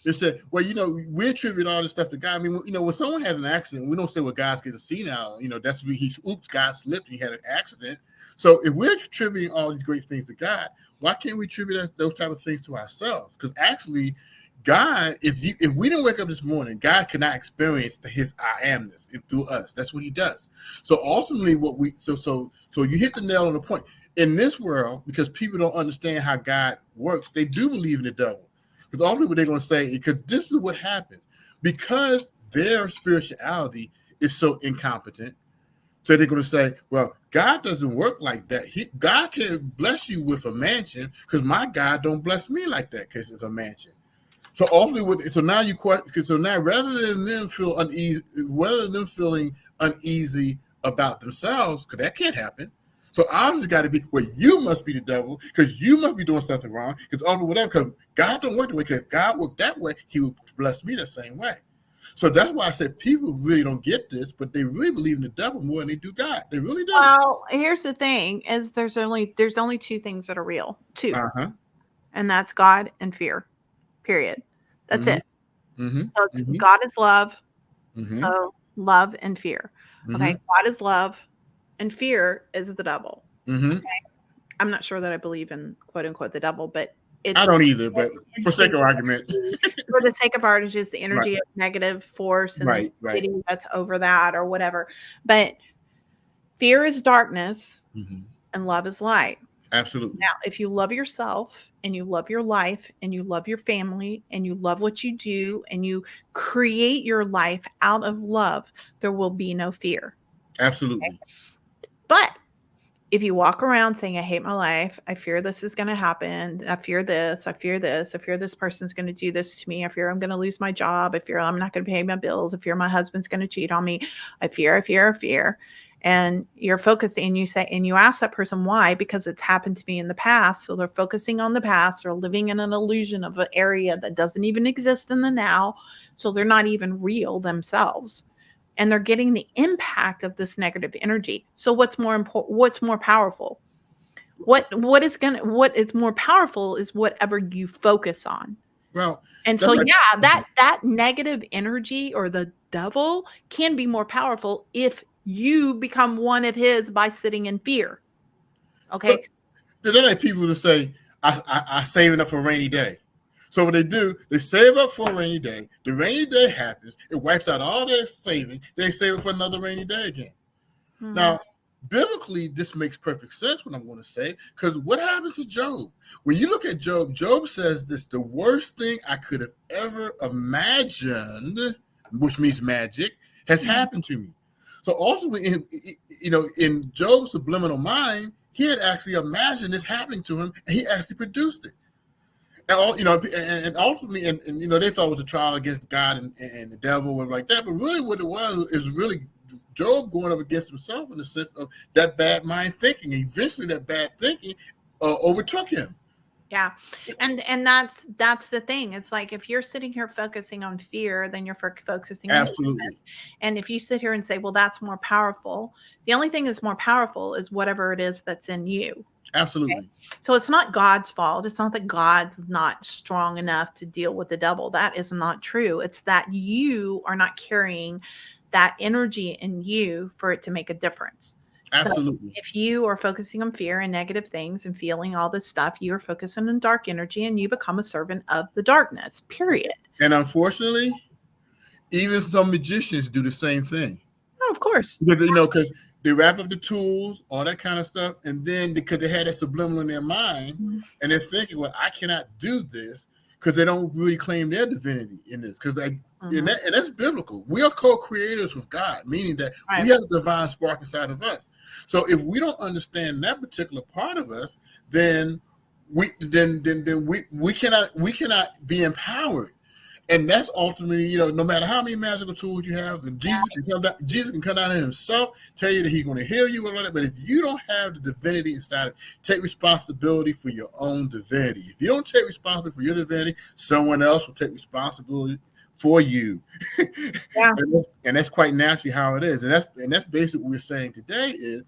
They said, well, we attribute all this stuff to God. I mean, when someone has an accident, we don't say, well, God's going to see now. That's when oops, God slipped and he had an accident. So if we're attributing all these great things to God, why can't we attribute those type of things to ourselves? Because actually, God, if we didn't wake up this morning, God cannot experience his I amness through us. That's what he does. So ultimately, so you hit the nail on the point. In this world, because people don't understand how God works, they do believe in the devil. Because ultimately, they're going to say, because this is what happens, because their spirituality is so incompetent. So they're going to say, well, God doesn't work like that. God can't bless you with a mansion because my God don't bless me like that because it's a mansion. So ultimately, so now rather than them feel uneasy, rather than them feeling uneasy about themselves, because that can't happen. So obviously, got to be, well, you must be the devil because you must be doing something wrong. Because ultimately, whatever, because God don't work the way. Because if God worked that way, He would bless me the same way. So that's why I said people really don't get this, but they really believe in the devil more than they do God. They really do. Well, here's the thing: is there's only two things that are real, two, Uh huh. and that's God and fear. Period. That's Mm-hmm. it. Mm-hmm. So it's Mm-hmm. God is love. Mm-hmm. So love and fear. Okay, Mm-hmm. God is love, and fear is the devil. Mm-hmm. I'm not sure that I believe in quote unquote the devil, but I it's don't either, but for it's sake of argument. for the sake of art, it's just the Right. energy of negative force and this Right. city that's over that or whatever. But fear is darkness Mm-hmm. and love is light. Absolutely. Now, if you love yourself and you love your life and you love your family and you love what you do and you create your life out of love, there will be no fear. Absolutely. But if you walk around saying, I hate my life, I fear this is going to happen, I fear this, I fear this, I fear this person's going to do this to me, I fear I'm going to lose my job, I fear I'm not going to pay my bills, I fear my husband's going to cheat on me, I fear, I fear. And you're focusing and you say, and you ask that person why, because it's happened to me in the past. So they're focusing on the past or living in an illusion of an area that doesn't even exist in the now. So they're not even real themselves, and they're getting the impact of this negative energy. So what's more important? What's more powerful? What is more powerful is whatever you focus on. Well, And so that's like, yeah, that negative energy or the devil can be more powerful if you become one of his by sitting in fear. but Okay? they're like people to say, I saving up for a rainy day. So what they do, they save up for a rainy day. The rainy day happens. It wipes out all their savings. They save it for another rainy day again. Mhm. Now, biblically, this makes perfect sense what I'm going to say, because what happens to Job? When you look at Job, Job says this, the worst thing I could have ever imagined, which means magic, has Mhm. happened to me. So ultimately, in Job's subliminal mind, he had actually imagined this happening to him, and he actually produced it. And ultimately, they thought it was a trial against God and the devil and like that. But really, what it was is really Job going up against himself in the sense of that bad mind thinking. And eventually, that bad thinking overtook him. Yeah. And that's the thing. It's like if you're sitting here focusing on fear, then you're focusing on Absolutely, darkness. And if you sit here and say, well, that's more powerful, the only thing that's more powerful is whatever it is that's in you. Okay. absolutely, So it's not God's fault. It's not that God's not strong enough to deal with the devil. That is not true. It's that you are not carrying that energy in you for it to make a difference. So absolutely. if you are focusing on fear and negative things and feeling all this stuff, you are focusing on dark energy and you become a servant of the darkness, period. And unfortunately, even some magicians do the same thing. Oh, of course. Because they wrap up the tools, all that kind of stuff, and then because they had that subliminal in their mind, Mhm. and they're thinking, "Well, I cannot do this," because they don't really claim their divinity in this. Because Mhm. and that's biblical. We are co-creators with God, meaning that we Right. have a divine spark inside of us. So if we don't understand that particular part of us, then we cannot be empowered. And that's ultimately, no matter how many magical tools you have, Jesus can come down in himself, tell you that he's going to heal you and all that. But if you don't have the divinity inside of you, take responsibility for your own divinity. If you don't take responsibility for your divinity, someone else will take responsibility for you. Yeah. and that's quite naturally how it is. And that's basically what we're saying today is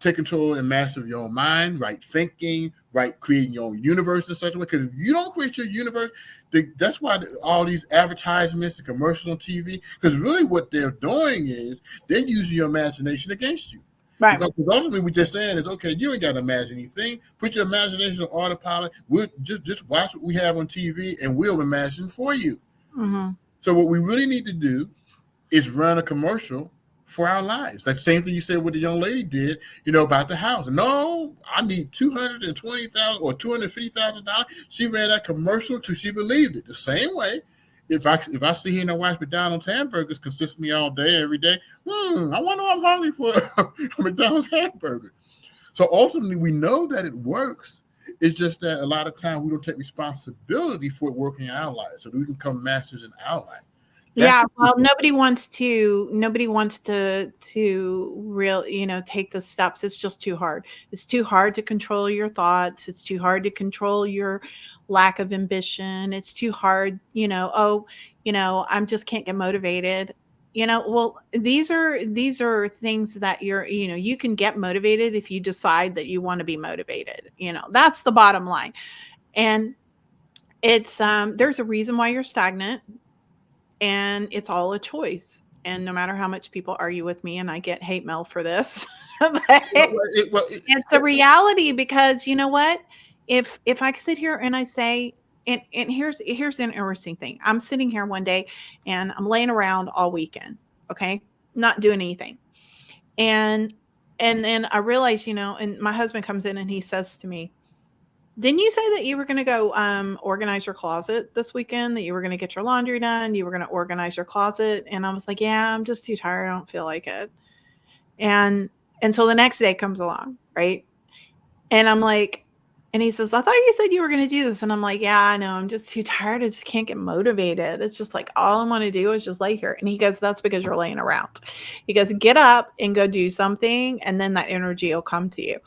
take control and master your own mind, right thinking, right creating your own universe in such a way. Because if you don't create your universe, that's why all these advertisements and commercials on TV, because really what they're doing is they're using your imagination against you. Right. Because ultimately we're just saying is, okay, you ain't got to imagine anything. Put your imagination on autopilot. We'll just watch what we have on TV and we'll imagine for you. Mhm. So what we really need to do is run a commercial for our lives. Like the same thing you said what the young lady did, about the house. No, I need $220,000 or $250,000. She ran that commercial till she believed it. The same way, if I see here and I watch McDonald's hamburgers consistently all day, every day, I wonder if I'm hungry for a McDonald's hamburger. So ultimately, we know that it works. It's just that a lot of times we don't take responsibility for it working in our lives, so that we can become masters in our life. That's Yeah, the well, nobody wants to real, take the steps. It's just too hard. It's too hard to control your thoughts. It's too hard to control your lack of ambition. It's too hard, oh, I'm just can't get motivated. Well, these are things that you can get motivated if you decide that you want to be motivated. That's the bottom line. And it's there's a reason why you're stagnant, and it's all a choice. And no matter how much people argue with me, and I get hate mail for this, but well, well, it's a reality, because you know what? If I sit here and I say, and here's an interesting thing. I'm sitting here one day and I'm laying around all weekend, okay, not doing anything, and then I realize, and my husband comes in and he says to me, didn't you say that you were gonna go, organize your closet this weekend? That you were gonna get your laundry done, you were gonna organize your closet? And I was like, "Yeah, I'm just too tired, I don't feel like it." And And so the next day comes along, right? And I'm like, and he says, I thought you said you were going to do this. And I'm like, yeah, I know. I'm just too tired. I just can't get motivated. It's just like, all I want to do is just lay here. And he goes, that's because you're laying around. He goes, get up and go do something. And then that energy will come to you.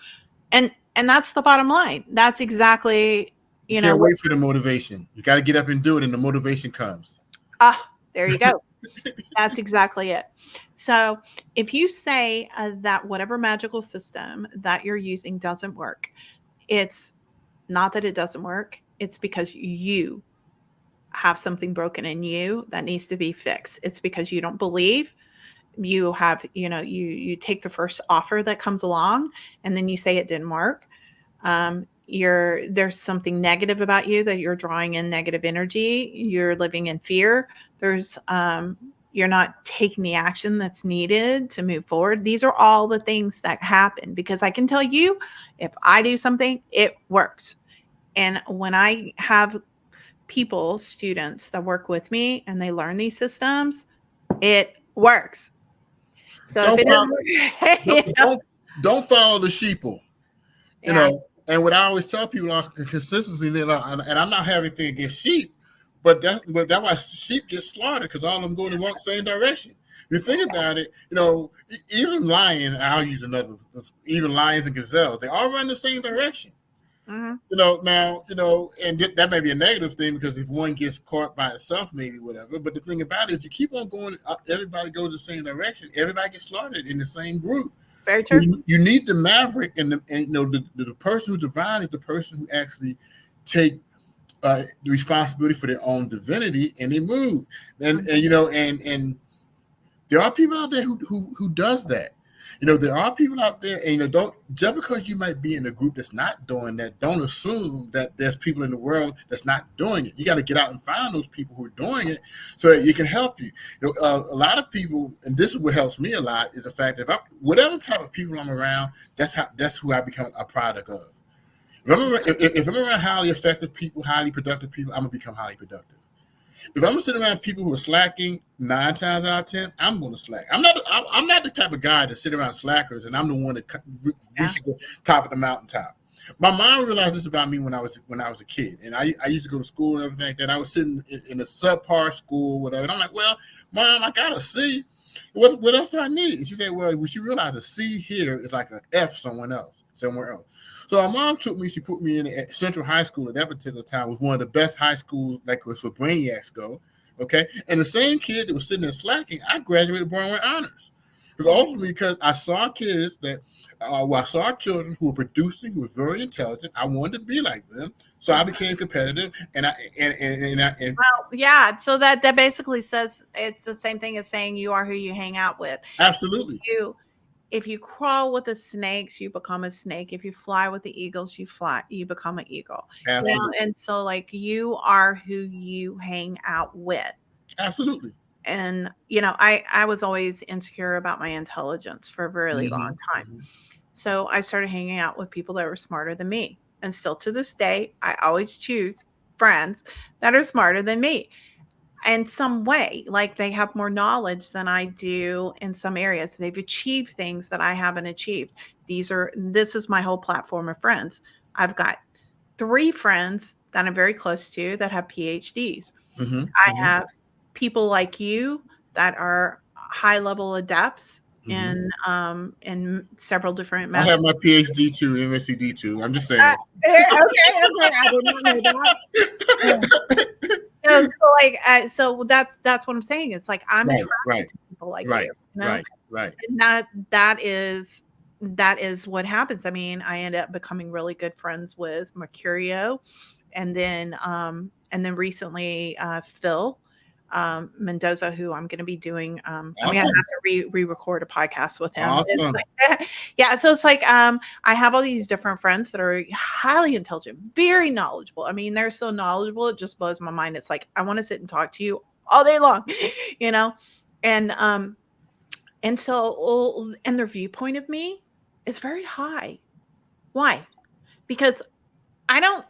And that's the bottom line. That's exactly, You you know, can't what, wait for the motivation. You got to get up and do it, and the motivation comes. there you go. That's exactly it. So if you say that whatever magical system that you're using doesn't work, it's not that it doesn't work. It's because you have something broken in you that needs to be fixed. It's because you don't believe. You have, you take the first offer that comes along, and then you say it didn't work. There's something negative about you, that you're drawing in negative energy. You're living in fear. You're not taking the action that's needed to move forward. These are all the things that happen, because I can tell you, if I do something, it works. And when I have people, students that work with me, and they learn these systems, it works. So if Don't it follow, doesn't, don't follow the sheeple. You yeah, know, and what I always tell people are consistency. And I'm not having anything against sheep, but that's why sheep get slaughtered, because all of them go in the same direction. You think about it, even lions. I'll use another. Even lions and gazelles, they all run the same direction. mm-hmm. And that may be a negative thing, because if one gets caught by itself, maybe whatever. But the thing about it is, you keep on going, everybody goes the same direction. Everybody gets slaughtered in the same group. Very true. You need the maverick, and the person who's divine is the person who actually take the responsibility for their own divinity, and they move. And there are people out there who does that. There are people out there, and don't, just because you might be in a group that's not doing that, don't assume that there's people in the world that's not doing it. You got to get out and find those people who are doing it, so that it can help you. A lot of people, and this is what helps me a lot, is the fact that whatever type of people I'm around, that's who I become a product of. If I'm around highly effective people, highly productive people, I'm gonna become highly productive. If I'm sitting around people who are slacking 9 times out of 10, I'm going to slack. I'm not the type of guy to sit around slackers, and I'm the one that reaches the top of the mountaintop. My mom realized this about me when I was a kid, and I used to go to school and everything like that. I was sitting in a subpar school, whatever, and I'm like, well, Mom, I got a C. What else do I need? And she said, well, we should realize a C here is like an F somewhere else. So my mom took me. She put me in Central High School at that particular time. It was one of the best high schools, like was for brainiacs go. Okay, and the same kid that was sitting there slacking, I graduated born with honors. Because ultimately, because I saw kids that, I saw children who were producing, who were very intelligent. I wanted to be like them, so I became competitive. And Well, yeah. So that basically says it's the same thing as saying you are who you hang out with. absolutely, If you crawl with the snakes, you become a snake. If you fly with the eagles, you become an eagle. absolutely, And so like you are who you hang out with. absolutely. And I was always insecure about my intelligence for a really long time. Mm-hmm. So I started hanging out with people that were smarter than me. And still to this day, I always choose friends that are smarter than me in some way. Like they have more knowledge than I do in some areas. They've achieved things that I haven't achieved. This is my whole platform of friends. I've got 3 friends that I'm very close to that have PhDs. Mm-hmm. I Mm-hmm. have people like you that are high level adepts in several different I have methods. my PhD too, MSCD too. I'm just saying. Okay, I did not know that. So that's what I'm saying. It's like I'm attracted to people like you. Right. And that is what happens. I mean, I end up becoming really good friends with Mercurio, and then recently Phil Mendoza, who I'm going to be doing. I'm going to have to re-record a podcast with him. Awesome. Yeah, so it's like I have all these different friends that are highly intelligent, very knowledgeable. I mean, they're so knowledgeable, it just blows my mind. It's like I want to sit and talk to you all day long, you know, and their viewpoint of me is very high. Why? Because I don't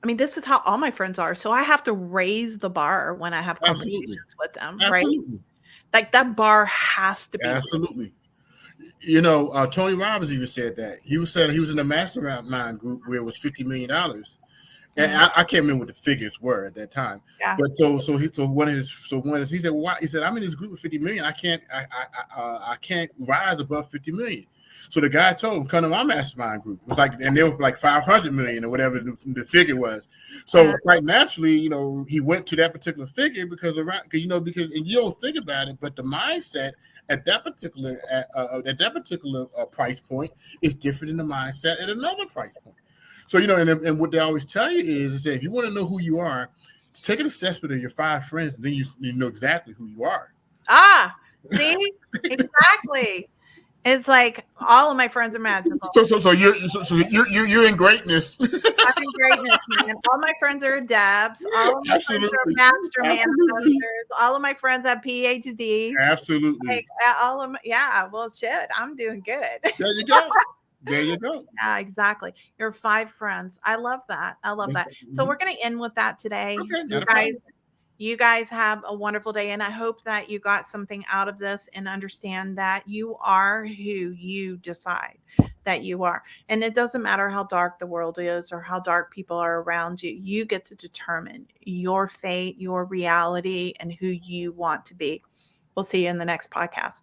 I mean, this is how all my friends are. So I have to raise the bar when I have conversations with them, right? Absolutely. Like that bar has to be. Absolutely. Tony Robbins even said that. He was saying he was in a mastermind group where it was $50 million, and Mm, I can't remember what the figures were at that time. yeah. But one of his he said, why? He said, I'm in this group of 50 million. I can't rise above 50 million. So the guy told him, come to my mastermind group. It was like, and they were like 500 million or whatever the figure was. So Uh, quite naturally, he went to that particular figure because and you don't think about it, but the mindset at that particular price point is different than the mindset at another price point. So and what they always tell you is that if you want to know who you are, take an assessment of your 5 friends, and then you know exactly who you are. see? Exactly. It's like all of my friends are magical. So you're in greatness. I'm in greatness, man. All my friends are adepts. All of my friends are Absolutely, master absolutely, manifestors. All of my friends have PhDs. Like absolutely. all of my, yeah. Well, shit, I'm doing good. There you go. There you go. Yeah, exactly. Your 5 friends. I love that. I love that. So Mhm. we're going to end with that today. Okay, not a problem. You guys have a wonderful day. And I hope that you got something out of this and understand that you are who you decide that you are. And it doesn't matter how dark the world is or how dark people are around you. You get to determine your fate, your reality, and who you want to be. We'll see you in the next podcast.